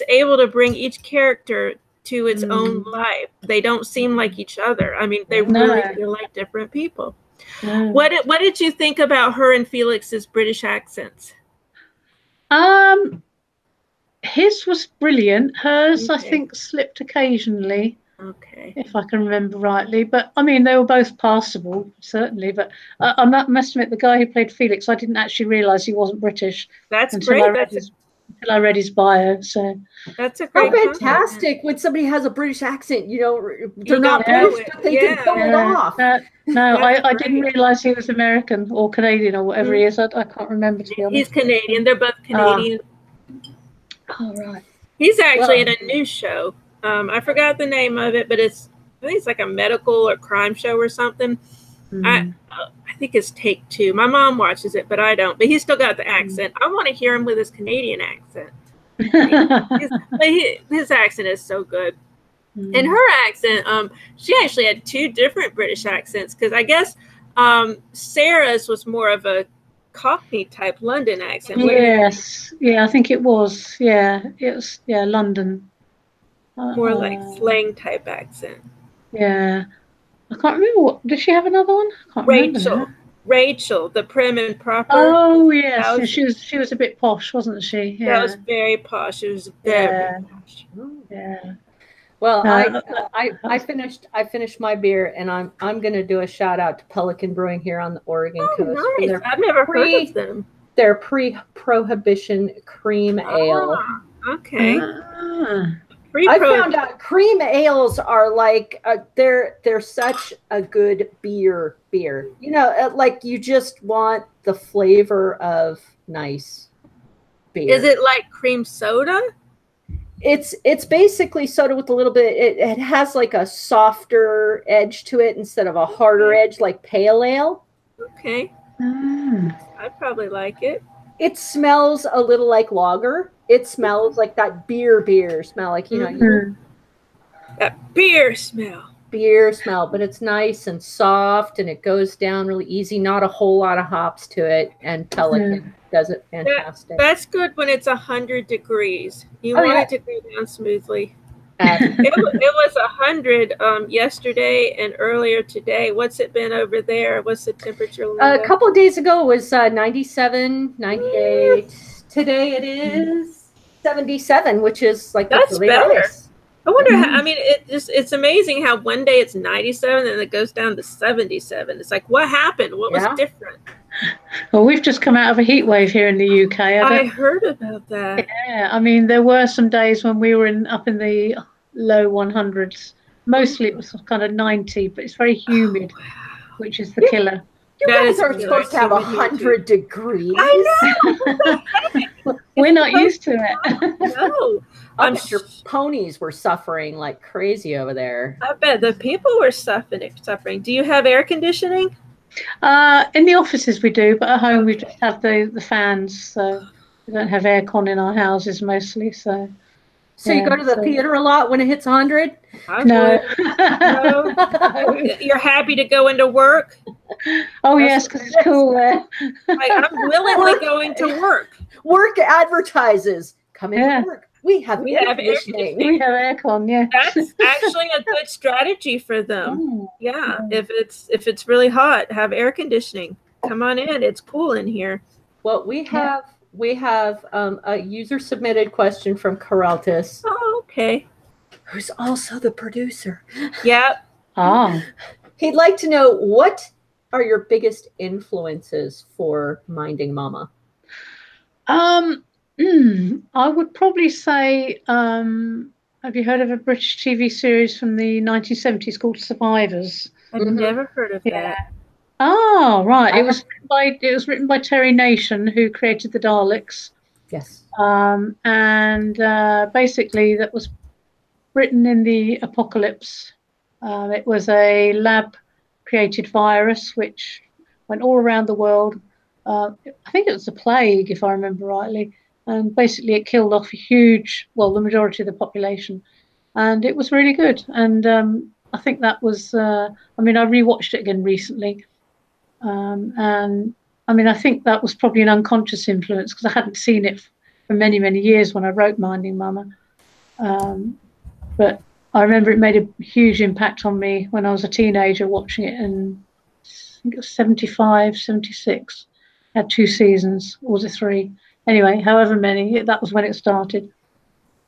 able to bring each character to its own life. They don't seem like each other. I mean, they really feel like different people. What did you think about her and Felix's British accents? His was brilliant. Hers, I think, slipped occasionally. Okay. If I can remember rightly. But, I mean, they were both passable, certainly. But I must admit, the guy who played Felix, I didn't actually realise he wasn't British. That's great. Until I read his bio. So that's a great fantastic when somebody has a British accent. They're not British, but they can pull it off. I didn't realise he was American or Canadian or whatever he is. I can't remember, to be honest. He's Canadian. They're both Canadian. Oh, right. He's actually in a new show. I forgot the name of it, but I think it's like a medical or crime show or something. I think it's Take Two. My mom watches it, but I don't. But he's still got the accent. I want to hear him with his Canadian accent. His accent is so good. And her accent, she actually had 2 different British accents because I guess Sarah's was more of a Cockney type London accent. Yes, I think it was. Yeah, it was. Yeah, London. More like slang type accent. Yeah, I can't remember. Did she have another one? I can't remember. Rachel, the prim and proper. Oh yes, she was a bit posh, wasn't she? Yeah. That was very posh. She was very posh. Yeah. Well, I finished my beer, and I'm going to do a shout out to Pelican Brewing here on the Oregon coast. Nice. I've never heard of them. They're pre-prohibition cream ale. Okay. I found out cream ales are like they're such a good beer. Like you just want the flavor of nice beer. Is it like cream soda? It's basically soda with a little bit. It has like a softer edge to it instead of a harder edge like pale ale. Okay. Mm. I probably like it. It smells a little like lager. It smells like that beer smell, like Mm. That beer smell. beer smell, but it's nice and soft and it goes down really easy. Not a whole lot of hops to it, and Pelican does it fantastic. That's good when it's 100 degrees. You Oh, want yeah. it to go down smoothly. Absolutely. It was 100 yesterday and earlier today. What's it been over there? What's the temperature, Linda? A couple of days ago it was 97, 98. Today it is 77, which is like That's really better. nice. I wonder how, I mean, it's amazing how one day it's 97 and it goes down to 77. It's like, what happened? What was different? Well, we've just come out of a heat wave here in the UK. I heard about that. Yeah, I mean, there were some days when we were up in the low 100s. Mostly it was kind of 90, but it's very humid, which is the killer. You guys aren't supposed to have 100 degrees. I know. We're not used to it. No. I'm sure ponies were suffering like crazy over there. I bet the people were suffering. Do you have air conditioning? In the offices we do, but at home we just have the fans. So we don't have aircon in our houses mostly. So you go to the theater a lot when it hits 100? No. You're happy to go into work? Oh, yes, because it's cool there. Like, I'm willingly going to work. Work advertises. Come into work. We have air conditioning. We have aircon, yeah. That's actually a good strategy for them. Yeah, if it's really hot, have air conditioning. Come on in. It's cool in here. Well, we have a user submitted question from Caraltis. Oh, okay. Who's also the producer. Yep. Oh. He'd like to know, what are your biggest influences for Minding Mama? I would probably say, have you heard of a British TV series from the 1970s called Survivors? I've never heard of that. Oh, right. It was written by Terry Nation, who created the Daleks. Yes. And basically that was written in the apocalypse. It was a lab-created virus which went all around the world. I think it was a plague, if I remember rightly. And basically it killed off the majority of the population. And it was really good. And I think that was, I rewatched it again recently. And I mean, I think that was probably an unconscious influence because I hadn't seen it for many, many years when I wrote Minding Mama. But I remember it made a huge impact on me when I was a teenager watching it in, I think it was 75, 76. It had 2 seasons, or was it 3? Anyway, however many, that was when it started.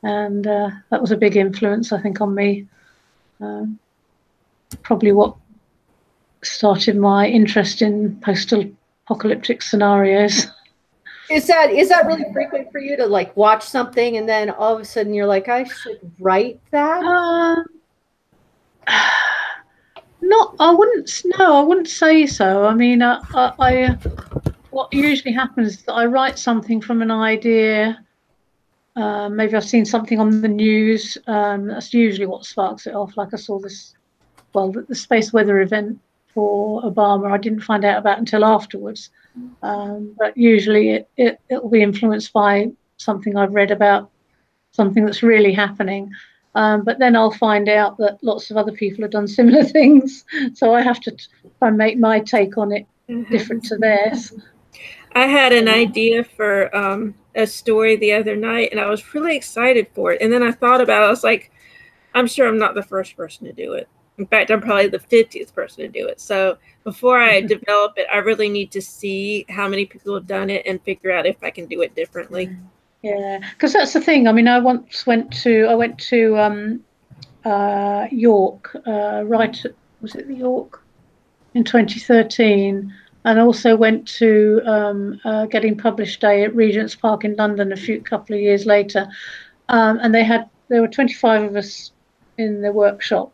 And that was a big influence, I think, on me. Probably what started my interest in post-apocalyptic scenarios. Is that really frequent for you to like watch something and then all of a sudden you're like, I should write that? I wouldn't say so. I mean, what usually happens is that I write something from an idea. Maybe I've seen something on the news. That's usually what sparks it off. Like I saw the space weather event for Obama. I didn't find out about until afterwards. But usually it'll be influenced by something I've read about, something that's really happening. But then I'll find out that lots of other people have done similar things. So I have to try and make my take on it different to theirs. I had an idea for a story the other night, and I was really excited for it. And then I thought about it. I was like, I'm sure I'm not the first person to do it. In fact, I'm probably the 50th person to do it. So before I develop it, I really need to see how many people have done it and figure out if I can do it differently. Yeah, because that's the thing. I mean, I went to York, was it the York in 2013, and also went to Getting Published Day at Regent's Park in London couple of years later, and there were 25 of us in the workshop.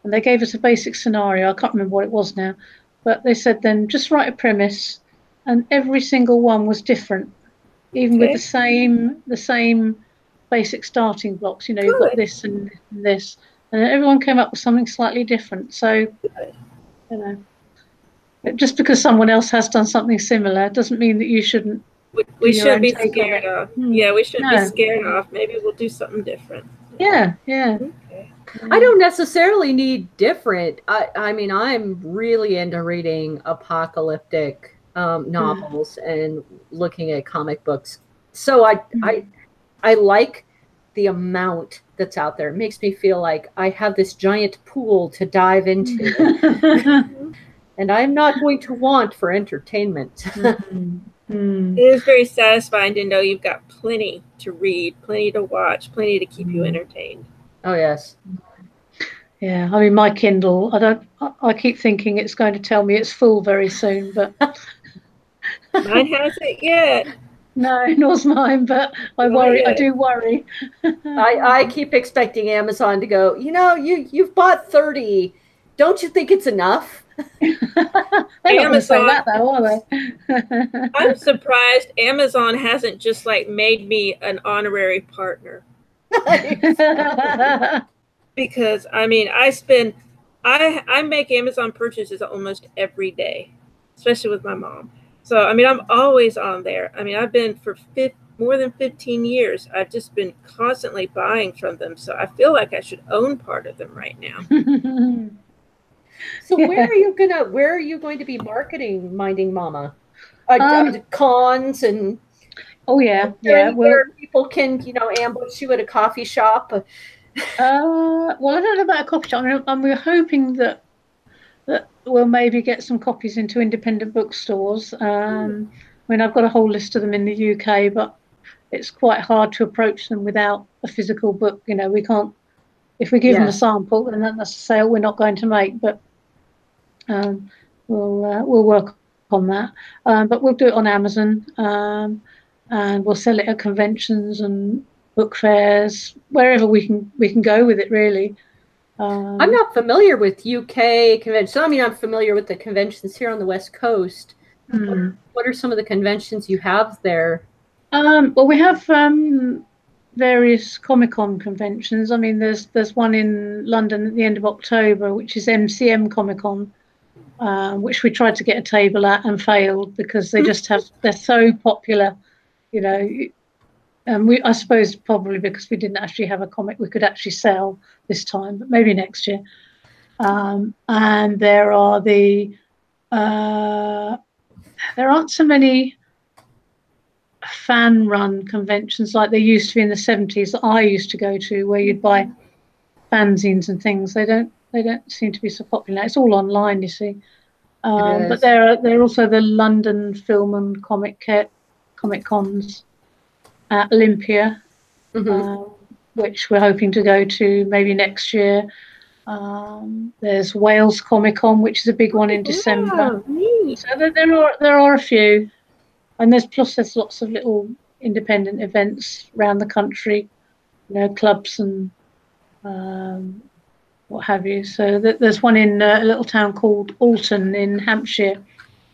And they gave us a basic scenario. I can't remember what it was now, but they said then just write a premise, and every single one was different, even with the same basic starting blocks. You know, you've got this and this, and everyone came up with something slightly different. So, you know, just because someone else has done something similar doesn't mean that you shouldn't. We shouldn't be scared of. Yeah, we shouldn't be scared of. Maybe we'll do something different. Yeah, yeah. Okay. I don't necessarily need different. I mean, I'm really into reading apocalyptic novels and looking at comic books. So I like the amount that's out there. It makes me feel like I have this giant pool to dive into. And I'm not going to want for entertainment. It is very satisfying to know you've got plenty to read, plenty to watch, plenty to keep you entertained. Oh, yes. Yeah, I mean, my Kindle, I keep thinking it's going to tell me it's full very soon, but mine hasn't yet. No, nor's mine, but I worry. I do worry. I keep expecting Amazon to go, you know, you've bought 30. Don't you think it's enough? They're not going to say that, though, are they? I'm surprised Amazon hasn't just like made me an honorary partner. Because I mean, I make Amazon purchases almost every day, especially with my mom. So I mean, I'm always on there. I mean, I've been for more than 15 years. I've just been constantly buying from them. So I feel like I should own part of them right now. So where are you going to be marketing Minding Mama? Cons and where people can, you know, ambush you at a coffee shop. Well, I don't know about a coffee shop. I mean, we're hoping that we'll maybe get some copies into independent bookstores. I mean, I've got a whole list of them in the UK, but it's quite hard to approach them without a physical book. You know, we can't. If we give them a sample, then that's a sale we're not going to make. But we'll work on that. But we'll do it on Amazon, and we'll sell it at conventions and book fairs, wherever we can go with it, really. I'm not familiar with UK conventions. I mean, I'm familiar with the conventions here on the West Coast. What are some of the conventions you have there? Well, we have various Comic-Con conventions. I mean, there's one in London at the end of October, which is MCM Comic-Con, which we tried to get a table at and failed because they're so popular, you know. I suppose probably because we didn't actually have a comic we could actually sell this time, but maybe next year. And there are there aren't so many fan-run conventions like there used to be in the 70s that I used to go to, where you'd buy fanzines and things. They don't seem to be so popular. It's all online, you see. But there are also the London Film and Comic Cons at Olympia, which we're hoping to go to maybe next year. There's Wales Comic Con, which is a big one in December. So there are a few, and there's lots of little independent events around the country, you know, clubs and what have you. So there's one in a little town called Alton in Hampshire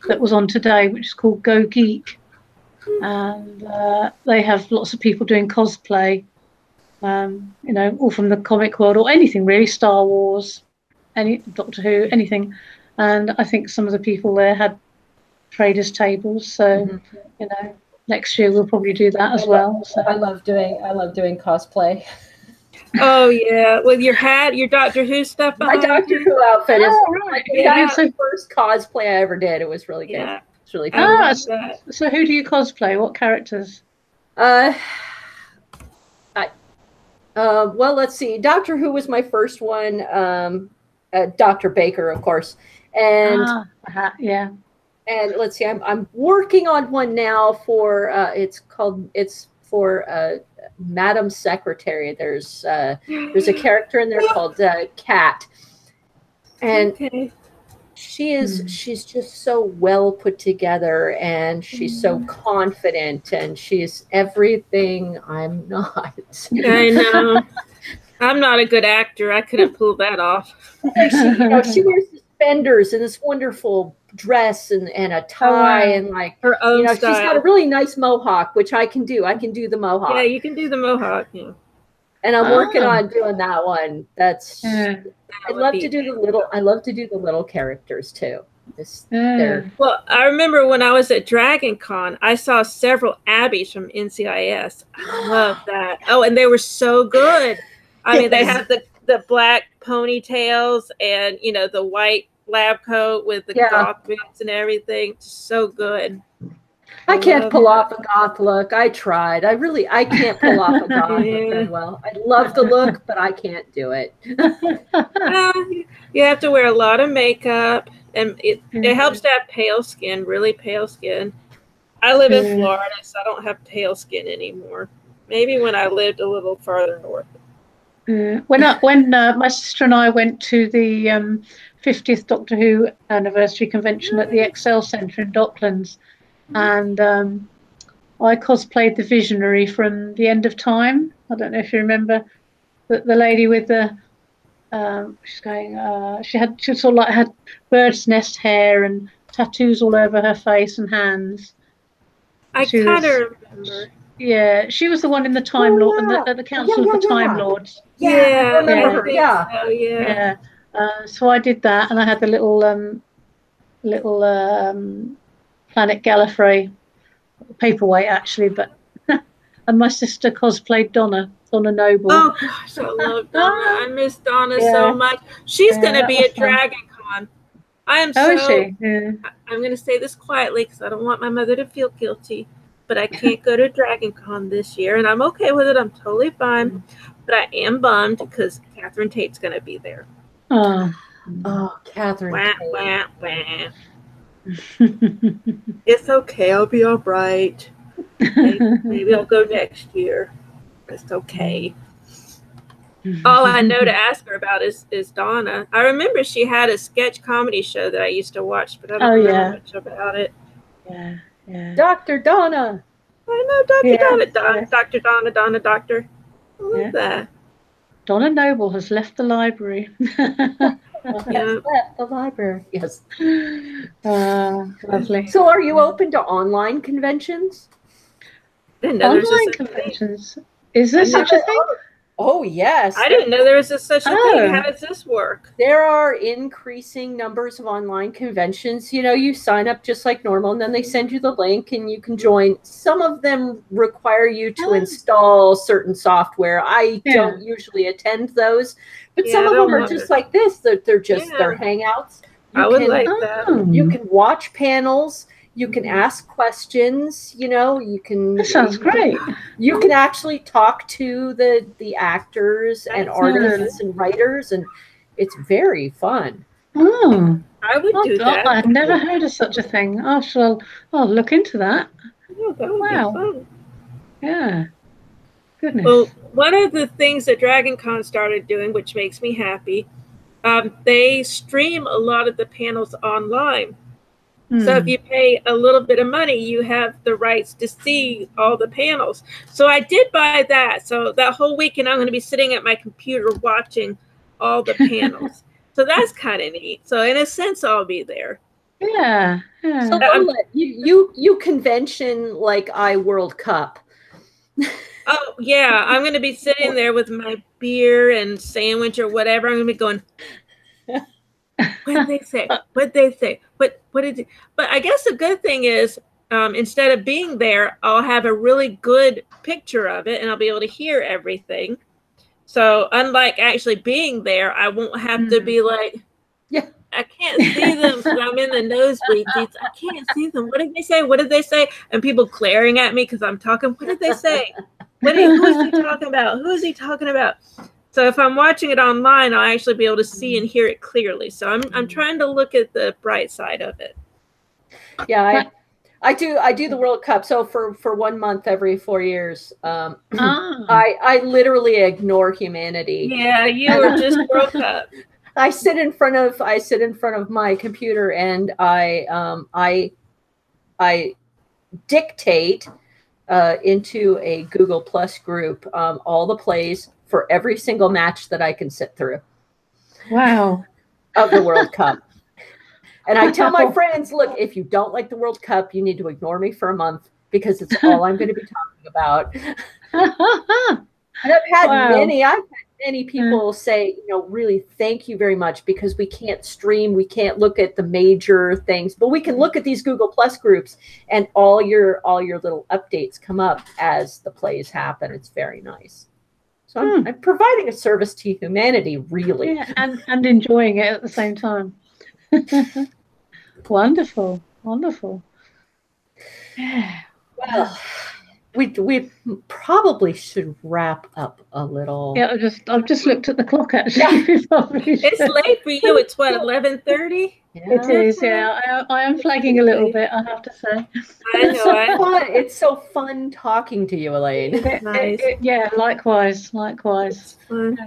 that was on today, which is called Go Geek. And they have lots of people doing cosplay, you know, all from the comic world or anything really, Star Wars, any Doctor Who, anything. And I think some of the people there had traders tables, so you know, next year we'll probably do that as well. So I love doing cosplay. Oh yeah, with your hat, your Doctor Who stuff. My Doctor Who outfit is right. That's the first cosplay I ever did. It was really good. Yeah. It's really fun. So who do you cosplay? What characters? Well, let's see. Doctor Who was my first one. Dr. Baker, of course, and yeah. And let's see. I'm working on one now for it's for Madam Secretary. There's a character in there called Cat, and she's just so well put together, and she's so confident, and she's everything I'm not. I know. I'm not a good actor. I couldn't pull that off. She wears this suspenders and this wonderful dress and a tie and like her own she's style. got a really nice mohawk, which I can do. I can do the mohawk. Yeah, you can do the mohawk. Yeah. And I'm working on doing that one. That's I love to do the little characters too. Well, I remember when I was at Dragon Con, I saw several Abbeys from NCIS. I love that. Oh, and they were so good. I mean, they have the black ponytails and the white lab coat with the goth boots and everything. Just so good. I can't pull off a goth look. I tried. I can't pull off a goth look very well. I love the look, but I can't do it. You have to wear a lot of makeup, and it helps to have pale skin, really pale skin. I live in Florida, so I don't have pale skin anymore. Maybe when I lived a little farther north. When my sister and I went to the 50th Doctor Who anniversary convention at the Excel Centre in Docklands, and I cosplayed the Visionary from The End of Time. I don't know if you remember the lady with the she sort of like had bird's nest hair and tattoos all over her face and hands. I kind of remember. Yeah, she was the one in the Time Lord and the Council of the Time Lords. Yeah, I remember her. Yeah. So I did that, and I had the little Planet Gallifrey paperweight actually, but and my sister cosplayed Donna Noble. Oh gosh, I love Donna. I miss Donna so much. She's gonna be at Dragon Con. I am is she? Yeah. I'm gonna say this quietly because I don't want my mother to feel guilty, but I can't go to Dragon Con this year, and I'm okay with it. I'm totally fine, but I am bummed because Catherine Tate's gonna be there. Oh, Catherine Tate. It's okay. I'll be all right. Maybe I'll go next year. It's okay. All I know to ask her about is Donna. I remember she had a sketch comedy show that I used to watch, but I don't remember much about it. Yeah. Dr. Donna. I know Dr. Donna. Dr. Donna, Doctor. I love that. Donna Noble has left the library. Left the library. Yes. Lovely. So are you open to online conventions? Online conventions? Is there such a thing? Oh, yes. I didn't know there was such a thing. How does this work? There are increasing numbers of online conventions. You sign up just like normal, and then they send you the link, and you can join. Some of them require you to install certain software. I don't usually attend those, but some of them are just like this. They're just their hangouts. I would like that. You can watch panels. You can ask questions, you can. That sounds great. You can actually talk to the actors and artists and writers, and it's very fun. Oh, I would do that. I've never heard of such a thing. I'll look into that. Oh, that would be fun. Yeah. Goodness. Well, one of the things that Dragon Con started doing, which makes me happy, they stream a lot of the panels online. So if you pay a little bit of money, you have the rights to see all the panels. So I did buy that. So that whole weekend, I'm going to be sitting at my computer watching all the panels. So that's kind of neat. So in a sense, I'll be there. Yeah. So Lola, you convention like World Cup. Oh yeah, I'm going to be sitting there with my beer and sandwich or whatever. I'm going to be going. What did they say? What did they say? What did it? But I guess the good thing is, instead of being there, I'll have a really good picture of it, and I'll be able to hear everything. So unlike actually being there, I won't have to be like, I can't see them because I'm in the nosebleed seats. I can't see them. What did they say? What did they say? And people glaring at me because I'm talking. What did they say? Who is he talking about? Who is he talking about? So if I'm watching it online, I'll actually be able to see and hear it clearly. So I'm trying to look at the bright side of it. Yeah, I do the World Cup. So for 1 month every 4 years, I literally ignore humanity. Yeah, you were just World Cup. I sit in front of my computer and I dictate into a Google Plus group all the plays for every single match that I can sit through. Wow. Of the World Cup. And I tell my friends, look, if you don't like the World Cup, you need to ignore me for a month because it's all I'm going to be talking about. And I've had many people say, really thank you very much, because we can't stream, we can't look at the major things, but we can look at these Google Plus groups, and all your little updates come up as the plays happen. It's very nice. So I'm providing a service to humanity, really. Yeah, and enjoying it at the same time. Wonderful. Yeah. Well, we probably should wrap up a little. Yeah, I've just looked at the clock, actually. It's late for you. It's what, 11:30? Yeah. It is, yeah. I am flagging a little bit, I have to say. I know. It's so fun talking to you, Elaine. Nice. Yeah, likewise. It's fun.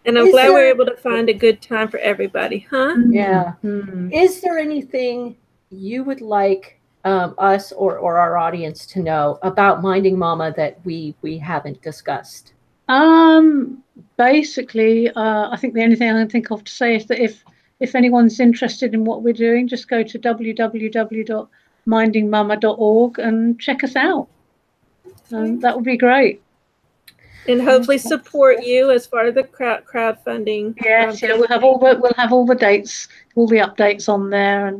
And I'm glad we're able to find a good time for everybody, huh? Yeah. Is there anything you would like us or our audience to know about Minding Mama that we haven't discussed? Basically, I think the only thing I can think of to say is that if anyone's interested in what we're doing, just go to www.mindingmama.org and check us out. That would be great. And hopefully support you as far as the crowdfunding. Yes, we'll have all the dates, all the updates on there,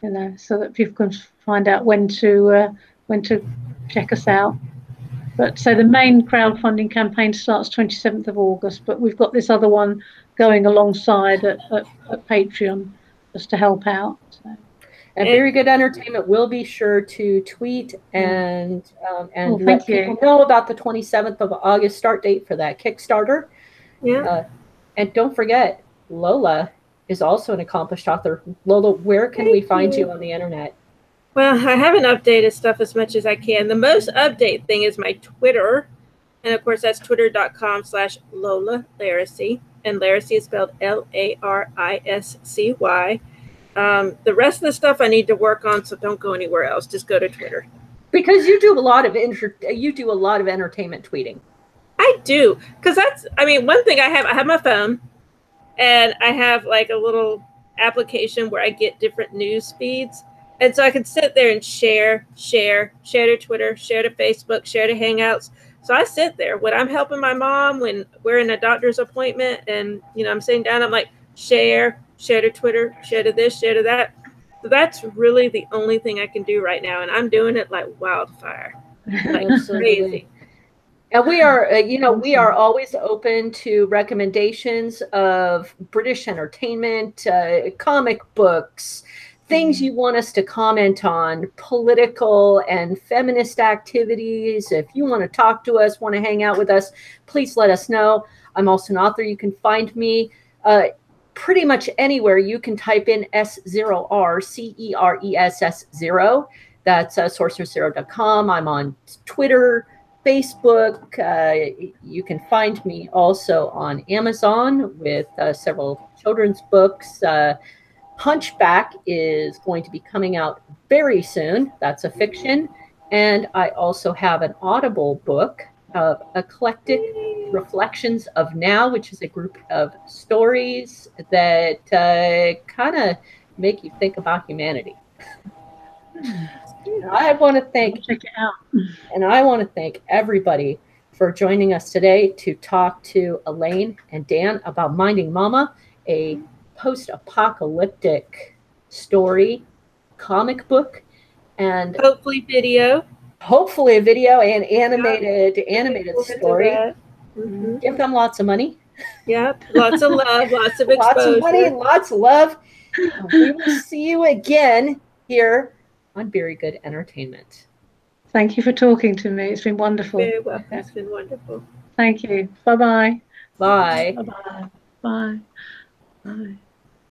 and so that people can find out when to check us out. But so the main crowdfunding campaign starts 27th of August, but we've got this other one going alongside at Patreon just to help out. So. And Very Good Entertainment will be sure to tweet and let people know about the 27th of August start date for that Kickstarter. Yeah. And don't forget, Lola is also an accomplished author. Lola, where can we find you on the internet? Well, I haven't updated stuff as much as I can. The most update thing is my Twitter. And of course, that's twitter.com/Lola Laracy. And Laracy is spelled Lariscy. The rest of the stuff I need to work on, so don't go anywhere else. Just go to Twitter. Because you do a lot of entertainment tweeting. I do, because one thing I have my phone, and I have like a little application where I get different news feeds, and so I can sit there and share to Twitter, share to Facebook, share to Hangouts. So I sit there when I'm helping my mom, when we're in a doctor's appointment, and I'm sitting down, I'm like share to Twitter, share to this, share to that. So that's really the only thing I can do right now, and I'm doing it like wildfire, like crazy. And we are, we are always open to recommendations of British entertainment, comic books, things you want us to comment on, political and feminist activities. If you want to talk to us, want to hang out with us, please let us know. I'm also an author. You can find me pretty much anywhere. You can type in S0RCERESS0. That's sorcererzero.com. I'm on Twitter, Facebook. You can find me also on Amazon with several children's books. Hunchback is going to be coming out very soon. That's a fiction. And I also have an Audible book of Eclectic Reflections of Now, which is a group of stories that kind of make you think about humanity. I want to thank everybody for joining us today to talk to Elaine and Dan about Minding Mama, a post-apocalyptic story comic book, and hopefully a video and animated story. Mm-hmm. Give them lots of money. Yep, lots of love, lots of exposure. Lots of money, lots of love. We will see you again here on Very Good Entertainment. Thank you for talking to me. It's been wonderful. Very welcome. It's been wonderful. Thank you. Bye-bye. Bye. Bye-bye. Bye. Bye.